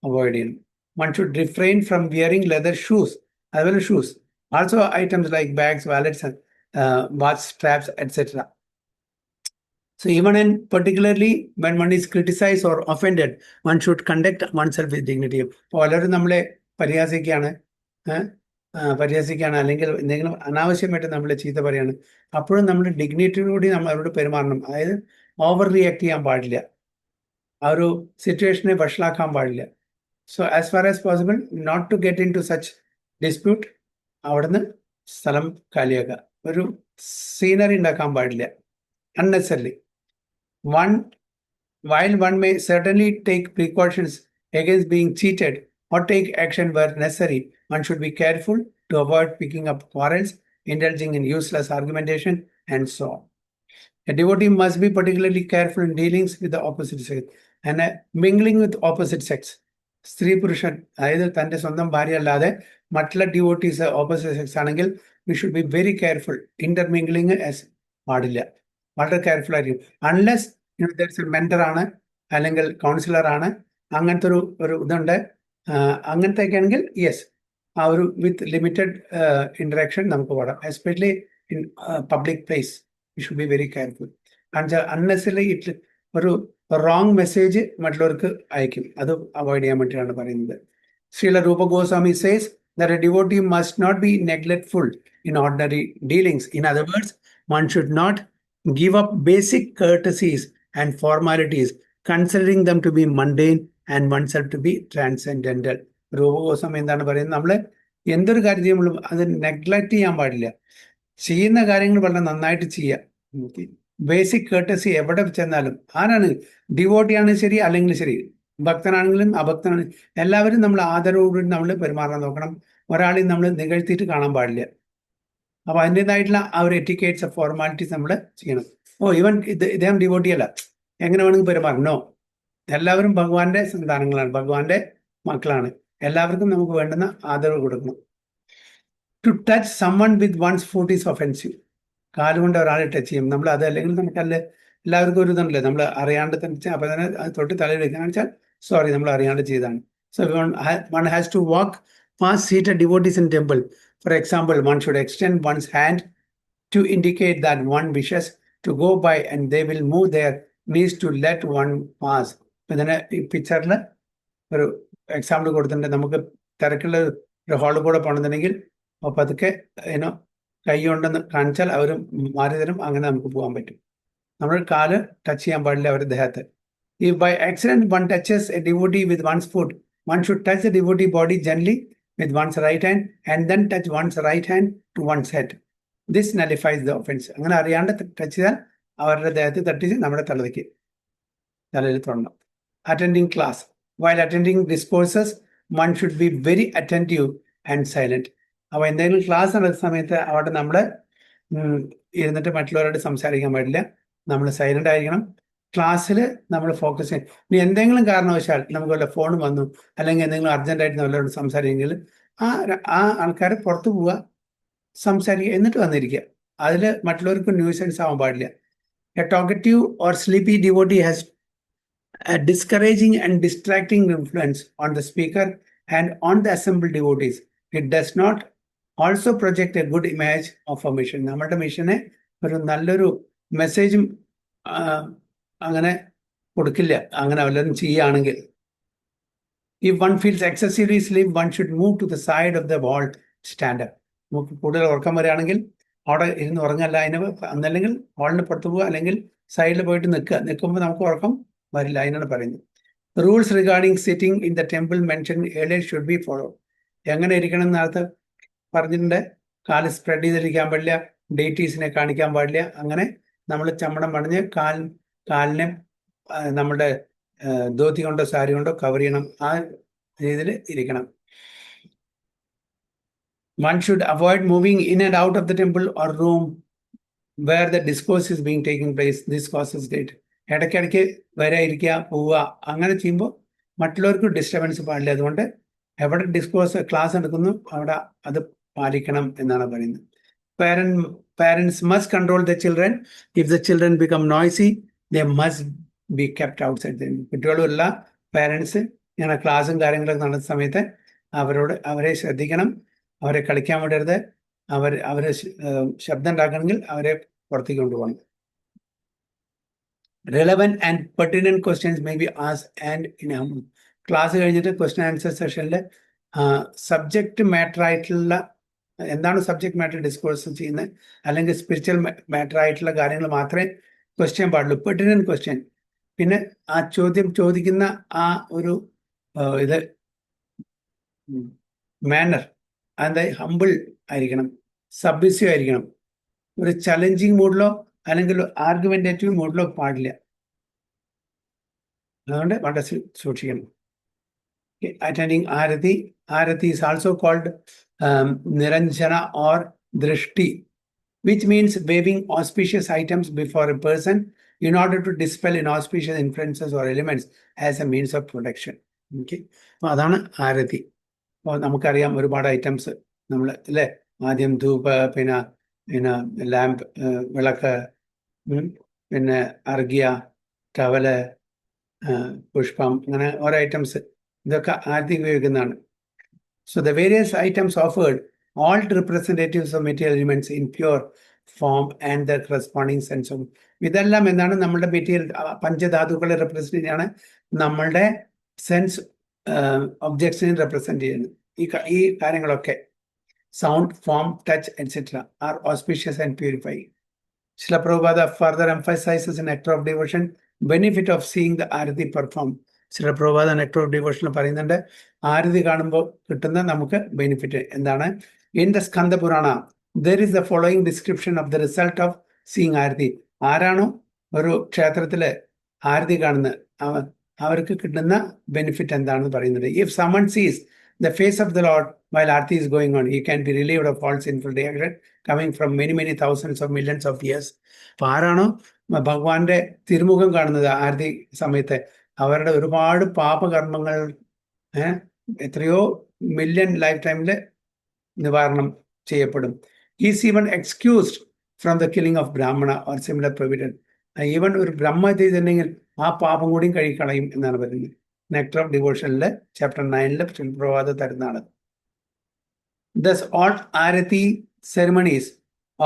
avoid ചെയ്യണം. One should refrain from wearing leather shoes, അതുപോലെ shoes, also items like bags, wallets, watch straps, etc. So even and particularly when one is criticized or offended, one should conduct oneself with dignity. പലരും നമ്മളെ പരിഹാസിക്കുകയാണ്, അല്ലെങ്കിൽ എന്തെങ്കിലും അനാവശ്യമായിട്ട് നമ്മളെ ചീത്ത പറയാണ്, അപ്പോഴും നമ്മൾ ഡിഗ്നിറ്റിയോടുകൂടി നമ്മൾ അവരോട് പെരുമാറണം. അതായത് ഓവർ റിയാക്ട് ചെയ്യാൻ പാടില്ല, ആ ഒരു സിറ്റുവേഷനെ വഷളാക്കാൻ പാടില്ല. So as far as possible not to get into such dispute. അവിടുന്ന് സ്ഥലം കാലിയാക്കുക. ഒരു സീനറി ഉണ്ടാക്കാൻ പാടില്ല unnecessarily. While one may certainly take precautions against being cheated or take action where necessary, one should be careful to avoid picking up quarrels, indulging in useless argumentation, and so on. A devotee must be particularly careful in dealings with the opposite sex and mingling with opposite sex. സ്ത്രീ പുരുഷൻ, അതായത് തൻ്റെ സ്വന്തം ഭാര്യ അല്ലാതെ മറ്റുള്ള ഡിവോട്ടീസ് ഓപ്പോസിറ്റ് സെക്സ് ആണെങ്കിൽ we should be very careful. Intermingling പാടില്ല, വളരെ കെയർഫുൾ ആയിരിക്കും. അൺലെസ് മെന്റർ ആണ് അല്ലെങ്കിൽ കൗൺസിലർ ആണ്, അങ്ങനത്തെ ഒരു ഇതുണ്ട്, അങ്ങനത്തെ ആണെങ്കിൽ യെസ്, ആ ഒരു വിത്ത് ലിമിറ്റഡ് ഇന്ററാക്ഷൻ നമുക്ക് പാടാം. Especially in public place we should be very careful. Unnecessary it ഒരു റോങ് മെസ്സേജ് മറ്റുള്ളവർക്ക് അയക്കും, അത് അവോയ്ഡ് ചെയ്യാൻ വേണ്ടിയിട്ടാണ് പറയുന്നത്. Srila Rupa Goswami says that a devotee must not be neglectful in ordinary dealings. In other words, one should not give up basic courtesies and formalities, considering them to be mundane and oneself to be transcendental. രൂപ ഗോസ്വാമി എന്താണ് പറയുന്നത്? നമ്മൾ എന്തൊരു കാര്യം ചെയ്യുമ്പോഴും അത് നെഗ്ലക്ട് ചെയ്യാൻ പാടില്ല. ചെയ്യുന്ന കാര്യങ്ങൾ വളരെ നന്നായിട്ട് ചെയ്യുക. ബേസിക് കേർട്ടസി എവിടെ ചെന്നാലും, ആരാണ്, ഡിവോട്ടിയാണ് ശരി അല്ലെങ്കിൽ ശരി, ഭക്തനാണെങ്കിലും അഭക്തനാണെങ്കിലും എല്ലാവരും നമ്മൾ ആദരവോടുകൂടി നമ്മൾ പെരുമാറാൻ നോക്കണം. ഒരാളെയും നമ്മൾ നികഴ്ത്തിയിട്ട് കാണാൻ പാടില്ല. അപ്പൊ അതിൻ്റെതായിട്ടുള്ള ആ ഒരു എറ്റിക്കേറ്റ്സ്, ഫോർമാലിറ്റീസ് നമ്മൾ ചെയ്യണം. ഇവൻ ഇദ്ദേഹം ഡിവോട്ടിയല്ല, എങ്ങനെ വേണമെങ്കിൽ പെരുമാറും? നോ, എല്ലാവരും ഭഗവാന്റെ സന്താനങ്ങളാണ്, ഭഗവാന്റെ മക്കളാണ്. എല്ലാവർക്കും നമുക്ക് വേണ്ടുന്ന ആദരവ് കൊടുക്കണം. To touch someone with one's foot is offensive. കാലുകൊണ്ട് ഒരാളെ ടച്ച് ചെയ്യും നമ്മൾ, അത് അല്ലെങ്കിൽ നമുക്കല്ല, എല്ലാവർക്കും ഒരു ഇതുണ്ടല്ലേ, നമ്മൾ അറിയാണ്ട് തന്നെ അപ്പം തന്നെ അത് തൊട്ട് തലയിൽ വെക്കാന്ന് വെച്ചാൽ സോറി, നമ്മൾ അറിയാണ്ട് ചെയ്താണ്. So one has to walk past seated devotees in temple. For example, one should extend one's hand to indicate that one wishes to go by and they will move there needs to let one pass. ഇതിനെ ഈ പിക്ചറിൽ ഒരു എക്സാമ്പിൾ കൊടുത്തിട്ടുണ്ട്. നമുക്ക് തിരക്കുള്ള ഒരു ഹാളിൽ കൂടെ പോകണമെന്നുണ്ടെങ്കിൽ അപ്പോൾ അതൊക്കെ ഏനോ കൈ കൊണ്ടെന്ന് കാണിച്ചാൽ അവർ മാറി തരും, അങ്ങനെ നമുക്ക് പോകാൻ പറ്റും. നമ്മൾ കാല് ടച്ച് ചെയ്യാൻ പാടില്ല അവരുടെ ദേഹത്ത്. If by accident one touches a devotee with one's foot, one should touch the devotee body gently with one's right hand and then touch one's right hand to one's head. This nullifies the offense. അങ്ങനെ അറിയാണ്ട് ടച്ച് ചെയ്താൽ അവരുടെ ദേഹത്ത് തട്ടിച്ച് നമ്മുടെ തലയിൽ തൊടണം. Attending class. While attending discourses, one should be very attentive and silent. അപ്പോൾ എന്തെങ്കിലും ക്ലാസ് നടക്കുന്ന സമയത്ത് അവിടെ നമ്മൾ ഇരുന്നിട്ട് മറ്റുള്ളവരോട് സംസാരിക്കാൻ പാടില്ല, നമ്മൾ സൈലന്റ് ആയിരിക്കണം. ക്ലാസ്സിൽ നമ്മൾ ഫോക്കസ് ചെയ്യും. ഇനി എന്തെങ്കിലും കാരണവശാൽ നമുക്ക് വല്ല ഫോൺ വന്നു അല്ലെങ്കിൽ എന്തെങ്കിലും അർജന്റായിട്ട് നല്ലവരോട് സംസാരിക്കുമെങ്കിൽ ആ ആൾക്കാരെ പുറത്തു പോവുക, സംസാരിക്കുക, എന്നിട്ട് വന്നിരിക്കുക. അതിൽ മറ്റുള്ളവർക്ക് ന്യൂസൻസ് ആവാൻ പാടില്ല. A talkative or sleepy devotee has a discouraging and distracting influence on the speaker and on the assembled devotees. It does not also project a good image of a mission. നമ്മുടെ മിഷനെ ഒരു നല്ലൊരു മെസ്സേജും അങ്ങനെ കൊടുക്കില്ല, അങ്ങനെ വല്ലതും ചെയ്യുകയാണെങ്കിൽ. If one feels excessively sleep, one should move to the side of the wall stand up. നമുക്ക് കൂടുതൽ ഉറക്കം വരികയാണെങ്കിൽ അവിടെ ഇരുന്ന് ഉറങ്ങല്ല, അന്നല്ലെങ്കിൽ ഹാളിന് പുറത്ത് പോവുക, അല്ലെങ്കിൽ സൈഡിൽ പോയിട്ട് നിൽക്കുമ്പോൾ നമുക്ക് ഉറക്കം വരില്ല. അതിനാണ് പറയുന്നത്. Rules regarding sitting in the temple mention earlier should be follow. എങ്ങനെ ഇരിക്കണം എന്ന് നേരത്തെ പറഞ്ഞിട്ടുണ്ട്. കാല് സ്പ്രെഡ് ചെയ്തിരിക്കാൻ പാടില്ല, ഡേറ്റീസിനെ കാണിക്കാൻ പാടില്ല. അങ്ങനെ നമ്മൾ ചമ്മടം പണിഞ്ഞ് കാലിനെ നമ്മുടെ ധോത്തി കൊണ്ടോ സാരി കൊണ്ടോ കവർ ചെയ്യണം. ആ രീതിയിൽ ഇരിക്കണം. One should avoid moving in and out of the temple or room where the discourse is being taking place. This causes great. ഇടയ്ക്കിടയ്ക്ക് വരെ ഇരിക്കുക, പോവുക, അങ്ങനെ ചെയ്യുമ്പോൾ മറ്റുള്ളവർക്ക് ഡിസ്റ്റർബൻസ് പാടില്ല. അതുകൊണ്ട് എവിടെ ഡിസ്കോഴ്സ് ക്ലാസ് എടുക്കുന്നു അവിടെ അത് പാലിക്കണം എന്നാണ് പറയുന്നത്. Parents must control the children. If the children become noisy, they must be kept outside. കുട്ടികളുള്ള പാരൻസ് ഇങ്ങനെ ക്ലാസ്സും കാര്യങ്ങളൊക്കെ നടത്തുന്ന സമയത്ത് അവരെ ശ്രദ്ധിക്കണം. അവരെ കളിക്കാൻ വിടരുത്. അവരെ ശബ്ദം ഉണ്ടാക്കണമെങ്കിൽ അവരെ പുറത്തേക്ക് കൊണ്ടുപോകണം. Relevant and pertinent questions may be asked and in a class കഴിഞ്ഞിട്ട് ക്വസ്റ്റ്യൻ ആൻസർ സെഷനിൽ സബ്ജക്റ്റ് മാറ്റർ ആയിട്ടുള്ള എന്താണ് സബ്ജക്ട് മാറ്റർ ഡിസ്കോഴ്സ് ചെയ്യുന്നത്, അല്ലെങ്കിൽ സ്പിരിച്വൽ മാറ്റർ ആയിട്ടുള്ള കാര്യങ്ങൾ മാത്രമേ ക്വസ്റ്റ്യൻ പാടുള്ളൂ. പെർട്ടിനന്റ് ക്വസ്റ്റ്യൻ. പിന്നെ ആ ചോദ്യം ചോദിക്കുന്ന ആ ഒരു ഇത് മാനർ അത് ഹമ്പിൾ ആയിരിക്കണം, സബ്മിസീവ് ആയിരിക്കണം. ഒരു ചലഞ്ചിങ് മൂഡിലോ അല്ലെങ്കിൽ ആർഗ്യുമെന്റേറ്റീവ് മൂഡിലോ പാടില്ല. അതുകൊണ്ട് വളരെ സൂക്ഷിക്കണം. Attending Arati. Arati is also called Niranjana or Drishti, which means waving auspicious items before a person in order to dispel inauspicious influences or elements as a means of protection. Okay, അതാണ് ആരതി. അപ്പോൾ നമുക്കറിയാം ഒരുപാട് ഐറ്റംസ് നമ്മൾ അല്ലേ, ആദ്യം ധൂപ, പിന്നെ ലാമ്പ്, വിളക്ക്, പിന്നെ അർഘ്യ, ടവല്, പുഷ്പം, അങ്ങനെ ഓരോ ഐറ്റംസ് ഇതൊക്കെ ആരതി ഉപയോഗിക്കുന്നതാണ്. So the various items offered, all representatives of material elements in pure form and their corresponding sense of. ഇതെല്ലാം എന്താണ്? നമ്മളുടെ മെറ്റീരിയൽ പഞ്ചധാതുക്കളെ റെപ്രസെന്റ് ചെയ്യാണ്, നമ്മളുടെ സെൻസ് ഒബ്ജക്ട്സിനെ റെപ്രസെന്റ് ചെയ്യുന്നത്. ഈ കാര്യങ്ങളൊക്കെ sound, form, touch etcetera are auspicious and purifying. Srila Prabhupada further emphasizes in Nectar of Devotion benefit of seeing the Arati performed. Srila Prabhupada Nectar of Devotion പറയുന്നുണ്ട് ആരതി കാണുമ്പോൾ കിട്ടുന്ന നമുക്ക് ബെനിഫിറ്റ് എന്താണ്. ഇൻ ദ സ്കന്ദ പുരാണ there is the following description of the result of seeing ആരതി. ആരാണോ ഒരു ക്ഷേത്രത്തില് ആരതി കാണുന്നത് അവർക്ക് കിട്ടുന്ന ബെനിഫിറ്റ് എന്താണെന്ന് പറയുന്നത്. If someone sees the face of the Lord while Aarti is going on, he can be relieved of all sinful reaction coming from many thousands of millions of years. അപ്പൊ ആരാണോ ഭഗവാന്റെ തിരുമുഖം കാണുന്നത് ആരതി സമയത്ത് അവരുടെ ഒരുപാട് പാപകർമ്മങ്ങൾ എത്രയോ മില്യൺ ലൈഫ് ടൈമിൽ നിവാരണം ചെയ്യപ്പെടും. Is even excused from the killing of ബ്രാഹ്മണ ഓർ സിമിലർ പ്രൊവിഡൻ. ഈവൻ ഒരു ബ്രഹ്മ ചെയ്തിട്ടുണ്ടെങ്കിൽ ആ പാപം കൂടി കഴിക്കളയും എന്നാണ് പറയുന്നത്. നെക്ടർ ഓഫ് ഡിവോഷനിലെ ചാപ്റ്റർ 9 പ്രഭാത തരുന്നതാണ്. Thus all arati ceremonies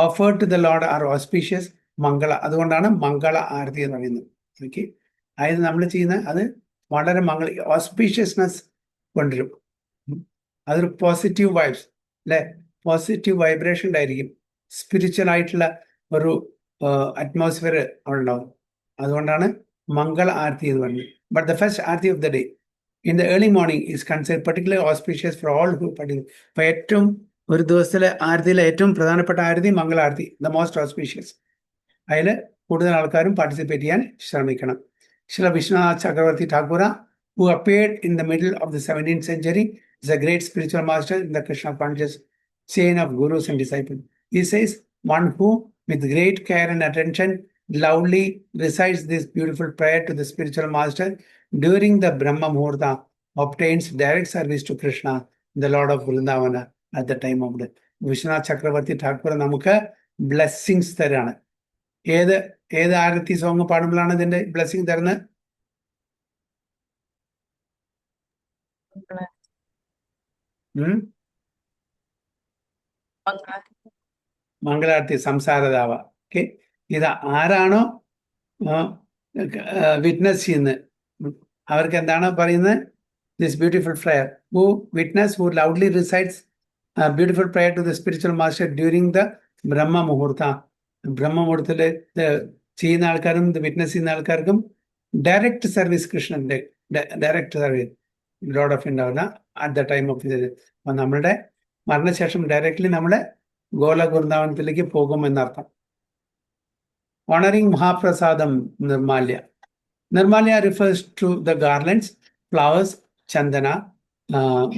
offered to the Lord are auspicious mangala. അതുകൊണ്ടാണ് മംഗള ആരതി എന്ന് പറയുന്നത്. ഓക്കെ, അതായത് നമ്മൾ ചെയ്യുന്ന അത് വളരെ ഓസ്പീഷ്യസ്നെസ് കൊണ്ടുവരും. അതൊരു പോസിറ്റീവ് വൈബ്സ് അല്ലെ, പോസിറ്റീവ് വൈബ്രേഷൻ ഉണ്ടായിരിക്കും. സ്പിരിച്വൽ ആയിട്ടുള്ള ഒരു അറ്റ്മോസ്ഫിയർ അവിടെ ഉണ്ടാവും. അതുകൊണ്ടാണ് മംഗള ആരതി എന്ന് പറയുന്നത്. But the first aarti of the day in the early morning is considered particular auspicious for all who participate. അപ്പൊ ഏറ്റവും ഒരു ദിവസത്തിലെ ആരതിയിലെ ഏറ്റവും പ്രധാനപ്പെട്ട ആരതി മംഗള ആരതി, ദ മോസ്റ്റ് ഓസ്പീഷ്യസ്. അതിൽ കൂടുതൽ ആൾക്കാരും പാർട്ടിസിപ്പേറ്റ് ചെയ്യാൻ ശ്രമിക്കണം. Srila Vishwanath Chakravarti Thakura, who appeared in the middle of the 17th century, is a great spiritual master in the Krishna conscious chain of gurus and disciples. He says, one who, with great care and attention, loudly recites this beautiful prayer to the spiritual master during the Brahma Muhurta obtains direct service to Krishna, the Lord of Vrindavana, at the time of death. Vishwanath ചക്രവർത്തി ഠാക്കൂർ നമുക്ക് ബ്ലെസ്സിങ്സ് തരാണ്. ഏത് ആരത്തി സോങ് പാടുമ്പോഴാണ് ഇതിന്റെ ബ്ലെസ്സിങ് തരുന്നത്? മംഗളാരത്തി സംസാരദാവ. ഓക്കെ, ഇത് ആരാണോ വിറ്റ്നസ് ചെയ്യുന്നത് അവർക്ക് എന്താണ് പറയുന്നത്? This beautiful prayer who witness who loudly recites beautiful prayer to the spiritual master during the Brahma muhurta. ബ്രഹ്മമുഹൂർത്തത്തിൽ ചെയ്യുന്ന ആൾക്കാരും വിറ്റ്നസ് ചെയ്യുന്ന ആൾക്കാർക്കും ഡയറക്റ്റ് സർവീസ് കൃഷ്ണന്റെ ഡയറക്റ്റ് സർവീസ് ലോർഡ് ഓഫ് ഉണ്ടാവില്ല അറ്റ് ദ ടൈം ഓഫ് ഇത്. അപ്പൊ നമ്മളുടെ മരണശേഷം ഡയറക്റ്റ്ലി നമ്മളെ ഗോലോക വൃന്ദാവനത്തിലേക്ക് പോകും എന്നർത്ഥം. Honoring Mahaprasadam Nirmalya. Nirmalya refers to the garlands, flowers, chandana,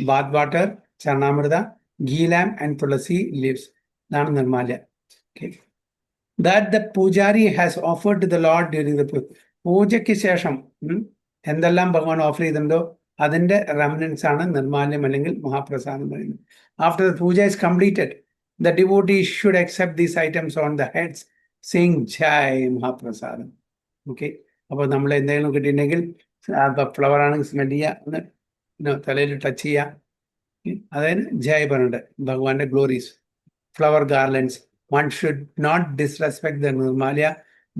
bath water, charnamrita, ghee lamp and tulasi leaves. That's Nirmalya. Okay. That the pujari has offered to the Lord during the പൂജയ്ക്ക് ശേഷം എന്തെല്ലാം ഭഗവാൻ ഓഫർ ചെയ്തിട്ടുണ്ടോ അതിന്റെ റെമനൻസ് ആണ് നിർമാല്യം അല്ലെങ്കിൽ മഹാപ്രസാദം പറയുന്നത്. After the puja is completed, the devotee should accept these items on the heads, saying Jai Mahaprasadam. Okay, അപ്പോൾ നമ്മൾ എന്തെങ്കിലും കിട്ടിയിട്ടുണ്ടെങ്കിൽ ഫ്ലവർ ആണെങ്കിൽ സ്മെൽ ചെയ്യുക, തലയിൽ ടച്ച് ചെയ്യുക, അതായത് ജയ് പറഞ്ഞിട്ട് ഭഗവാന്റെ glories. Flower garlands, one should not disrespect the nirmalya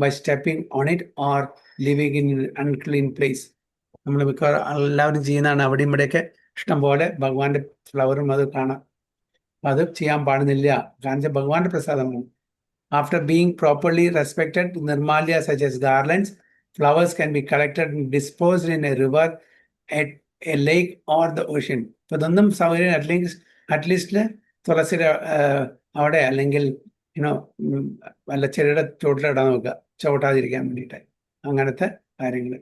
by stepping on it or leaving in unclean place. നമ്മൾ മിക്കവാറും എല്ലാവരും ചെയ്യുന്നതാണ്. അവിടെയും ഇവിടെയൊക്കെ ഇഷ്ടം പോലെ ഭഗവാന്റെ ഫ്ലവറും അത് കാണാം. അത് ചെയ്യാൻ പാടുന്നില്ല, കാരണം ഭഗവാന്റെ പ്രസാദമാണ്. After being properly respected, nirmalya such as garlands, flowers can be collected and disposed in a river, a lake or the ocean. ഇപ്പൊ ഇതൊന്നും സൗകര്യം അറ്റ്ലീസ്റ്റ് തുളസിയുടെ അവിടെ അല്ലെങ്കിൽ വല്ല ചെടിയുടെ ചോട്ടിലിടാൻ നോക്കുക, ചവിട്ടാതിരിക്കാൻ വേണ്ടിയിട്ട്. അങ്ങനത്തെ കാര്യങ്ങൾ.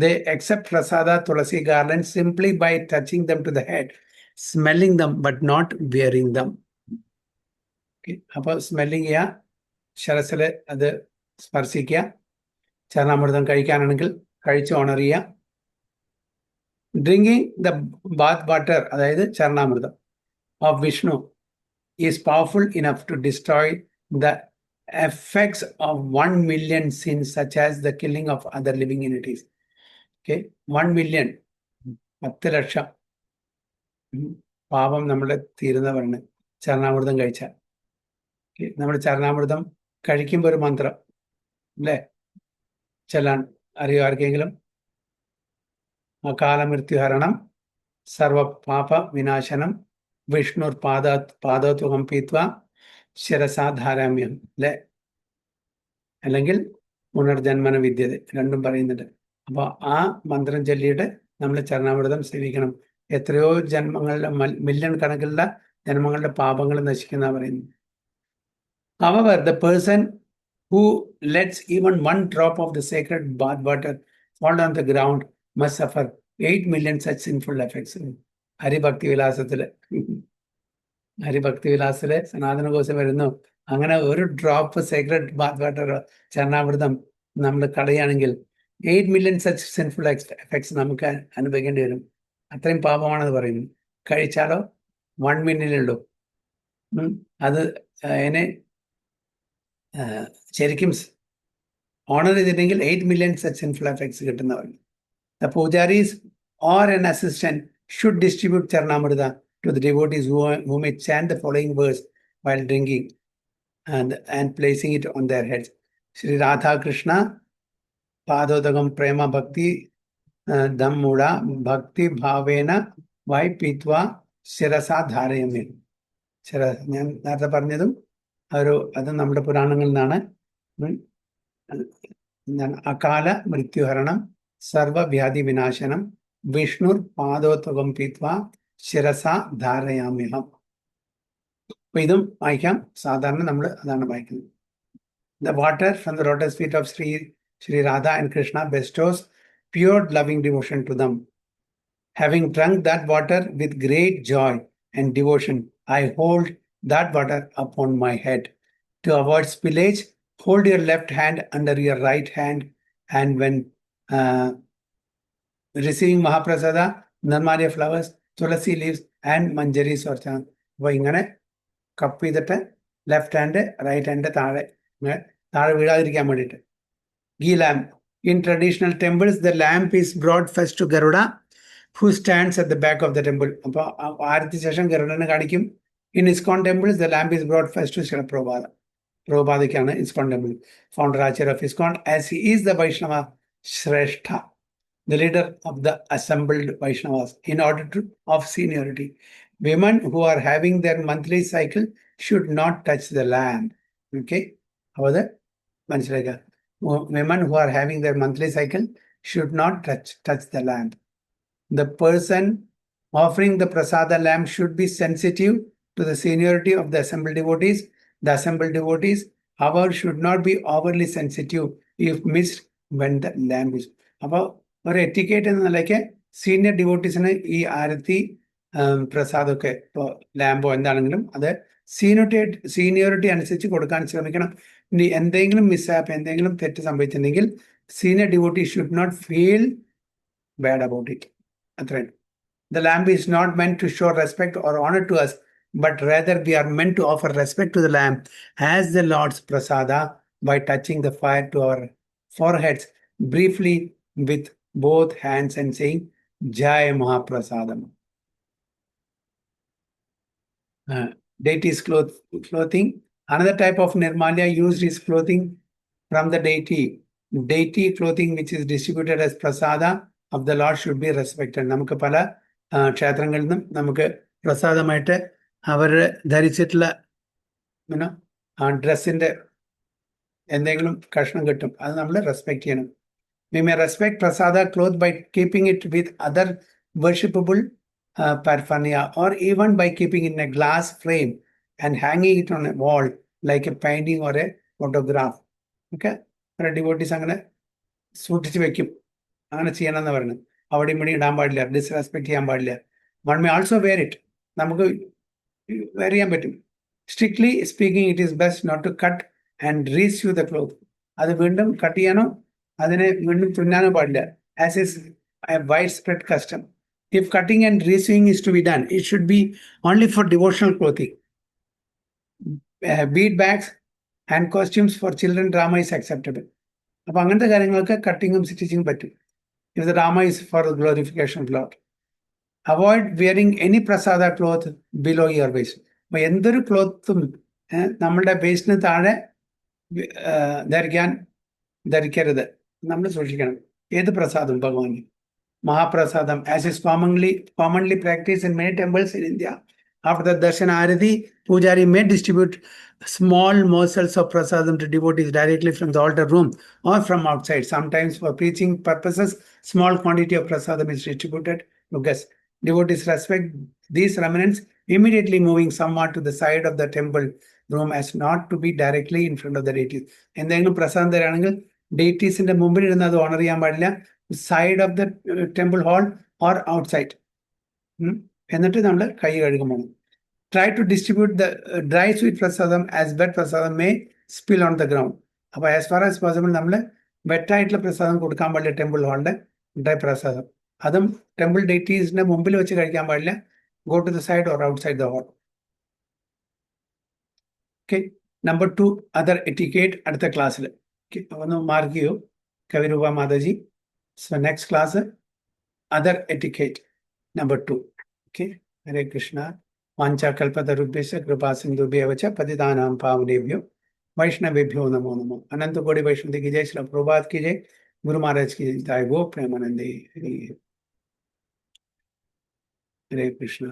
They accept prasada tulasi garlands simply by touching them to the head, smelling them but not wearing them. Okay. അപ്പോൾ സ്മെല്ലിങ് ചെയ്യുക, ശരസില് അത് സ്പർശിക്കുക. ചരണാമൃതം കഴിക്കാനാണെങ്കിൽ കഴിച്ച് ഓണർ ചെയ്യുക. ഡ്രിങ്കിങ് ദ ബാത്ത് വാട്ടർ, അതായത് ചരണാമൃതം of Vishnu is powerful enough to destroy the effects of 1 million sins such as the killing of other living entities. Okay, 1 million 10 ലക്ഷം പാപം നമ്മുടെ തീരുന്നവരാണ് ചരണാമൃതം കഴിച്ചാൽ. നമ്മുടെ ചരണാമൃതം കഴിക്കുമ്പോൾ ഒരു മന്ത്രം അല്ലേ ചെല്ലാൻ അറിയോ ആർക്കെങ്കിലും? അകാല മൃത്യുഹരണം, സർവ പാപ വിനാശനം, വിഷ്ണുർ പാദോത്വകം പീത്വ ശിരസാധാരാമ്യം അല്ലെ, അല്ലെങ്കിൽ പുനർജന്മന വിദ്യത, രണ്ടും പറയുന്നുണ്ട്. അപ്പോൾ ആ മന്ത്രം ചൊല്ലിയിട്ട് നമ്മൾ ചരണാമൃതം സേവിക്കണം. എത്രയോ ജന്മങ്ങളുടെ മില്യൺ കണക്കിലുള്ള ജന്മങ്ങളുടെ പാപങ്ങൾ നശിക്കുന്ന പറയുന്നു. However, the person who lets even 1 drop of the sacred bath water fall on the ground must suffer 8 million such sinful effects. ഹരിഭക്തി വിലാസിലെ സനാതന കോശം വരുന്നു. അങ്ങനെ ഒരു ഡ്രോപ്പ് സേക്രഡ് ബാത്ത് വാട്ടർ ചരണാമൃതം നമ്മൾ കളയുകയാണെങ്കിൽ 8 million such sinful effects നമുക്ക് അനുഭവിക്കേണ്ടി വരും. അത്രയും പാപമാണെന്ന് പറയുന്നു. കഴിച്ചാലോ 1 million ഉള്ളൂ. അത് അതിനെ ശരിക്കും ഓണർ ചെയ്തിട്ടുണ്ടെങ്കിൽ 8 million such sinful effects കിട്ടുന്നവർ. The pujaris or an assistant should distribute charnamrita to the devotees who may chant the following verse while drinking and placing it on their heads. Shri Radha Krishna Padodagam Prema Bhakti Dhammula Bhakti Bhavena Vai Pitva Shirasa Dharayame. ഞാൻ നേരത്തെ പറഞ്ഞതും അത് നമ്മുടെ പുരാണങ്ങളിൽ നിന്നാണ്. അകാല മൃത്യുഹരണം, സർവവ്യാധി വിനാശനം, വിഷ്ണുർ പാദോത്വകം പീത്വ ശിരസ ധാരയാമ്യഹം. അപ്പൊ ഇതും വായിക്കാം. സാധാരണ നമ്മൾ അതാണ് വായിക്കുന്നത്. The water from the lotus feet of Sri Radha and Krishna bestows pure loving devotion to them. Having drunk that water with great joy and devotion, I hold that water upon my head. To avoid spillage, hold your left hand under your right hand, and when receiving Mahaprasada, Nirmalya flowers, Tulasi leaves, and Manjari Sorchan. അപ്പോൾ ഇങ്ങനെ കപ്പ് ചെയ്തിട്ട് ലെഫ്റ്റ് ഹാൻഡ് റൈറ്റ് ഹാൻഡ് താഴെ വീഴാതിരിക്കാൻ വേണ്ടിയിട്ട്. Ghee lamp. In traditional temples, the lamp is brought first to Garuda, who stands at the back of the temple. അപ്പോൾ ആരത്തി ശേഷം ഗരുഡനെ കാണിക്കും. In ISKCON temples, the lamp is brought first to Srila Prabhupada. Prabhupada ISKCON temple, founder Acharya of ISKCON, as he is the Vaishnava Shrestha, the leader of the assembled Vaishnavas, in order of seniority. Women who are having their monthly cycle should not touch the lamp. Okay? How is that? Women who are having their monthly cycle should not touch the lamp. The person offering the prasada lamp should be sensitive to the seniority of the assembled devotees. The assembled devotees, however, should not be overly sensitive if missed when the lamp is. അപ്പോൾ ഒരു എറ്റിക്കേറ്റ് എന്ന നിലയ്ക്ക് സീനിയർ ഡിവോട്ടീസിന് ഈ ആരത്തി പ്രസാദമൊക്കെ ഇപ്പോൾ ലാമ്പോ എന്താണെങ്കിലും അത് സീനിയോറിറ്റി അനുസരിച്ച് കൊടുക്കാൻ ശ്രമിക്കണം. ഇനി എന്തെങ്കിലും മിസ്സാപ്പ് എന്തെങ്കിലും തെറ്റ് സംഭവിച്ചിട്ടുണ്ടെങ്കിൽ senior devotee should not feel bad about it. അത്രയും. The lamp is not meant to show respect or honor to us, but rather we are meant to offer respect to the lamp as the Lord's prasada by touching the fire to our foreheads briefly with both hands and saying Jai Mahaprasadam. Deity's clothing. Another type of nirmalya used is clothing from the deity. Deity clothing which is distributed as prasada of the Lord should be respected. നമുക്ക് പല ക്ഷേത്രങ്ങളിൽ നിന്നും നമുക്ക് പ്രസാദമായിട്ട് അവർ ധരിച്ചിട്ടുള്ള ഡ്രസ്സിന്റെ എന്തെങ്കിലും കഷ്ണം കിട്ടും. അത് നമ്മൾ റെസ്പെക്ട് ചെയ്യണം. We may respect prasada cloth by keeping it with other worshipable paraphernalia, or even by keeping it in a glass frame and hanging it on a wall like a painting or a photograph. Okay? Devotees അങ്ങനെ സൂക്ഷിച്ച് വെക്കും. അങ്ങനെ ചെയ്യണമെന്ന് പറയുന്നത്. അവിടെ ഇവിടെ ഇടാൻ പാടില്ല, ഡിസ്റെസ്പെക്ട് ചെയ്യാൻ പാടില്ല. One may also wear it. നമുക്ക് വെയർ ചെയ്യാൻ പറ്റും. Strictly speaking, it is best not to cut and resew the cloth. അത് വീണ്ടും കട്ട് ചെയ്യാനോ അതിനെ വീണ്ടും തുന്നാനോ പാടില്ല. As is a widespread custom. If cutting and resewing is to be done, it should be only for devotional clothing. Bead bags and costumes for children drama is acceptable. അപ്പോൾ അങ്ങനത്തെ കാര്യങ്ങൾക്ക് കട്ടിങ്ങും സ്റ്റിച്ചിങ്ങും പറ്റും. If the drama is for the glorification of Lord. Avoid wearing any prasada cloth below your waist. അപ്പോൾ എന്തൊരു ക്ലോത്തും നമ്മളുടെ വേസ്റ്റിന് താഴെ ധരിക്കരുത്. നമ്മൾ സൂക്ഷിക്കണം. ഏത് പ്രസാദം ഭഗവാന്. Mahaprasadam, as is commonly practiced in many temples in India. After the Darshan Arati, Pujari may distribute small morsels of prasadam to devotees directly from the altar room or from outside. Sometimes for preaching purposes, small quantity of prasadam is distributed to guests. Devotees respect these remnants, immediately moving somewhat to the side of the temple room as not to be directly in front of the deities. എന്തെങ്കിലും പ്രസാദം തരാണെങ്കിൽ ഡെയ്റ്റീസിന്റെ മുമ്പിൽ ഇരുന്ന് അത് ഓണർ ചെയ്യാൻ പാടില്ല. Side of the temple hall or outside. എന്നിട്ട് നമ്മൾ കൈ കഴുകുമ്പോൾ try to distribute the dry sweet prasadam as wet prasadam may spill on the ground. അപ്പോൾ ആസ് ഫാർ ആസ് പോസിബിൾ നമ്മൾ വെറ്റായിട്ടുള്ള പ്രസാദം കൊടുക്കാൻ പാടില്ല. ടെമ്പിൾ ഹാളിന്റെ ഡ്രൈ പ്രസാദം അതും ടെമ്പിൾ ഡെയ്റ്റീസിന്റെ മുമ്പിൽ വെച്ച് കഴിക്കാൻ പാടില്ല. Go to the side or outside the hall. Okay. Number 2 other etiquette അടുത്ത ക്ലാസ്സിൽ. ഒന്ന് മാർക്ക് ചെയ്യൂ കവിരൂപ Mataji. So next class, other etiquette, number 2. Okay. Hare Krishna. Vancha kalpatarubhyasya kripa sindhubhya vacha patitanam pavanebhyo vaishnavebhyo namo namo. Ananta Kodi Vaishnavi ki jai, Srila Prabhupada ki jai, Guru Maharaj ki jai, Go Premanande. Hare Krishna.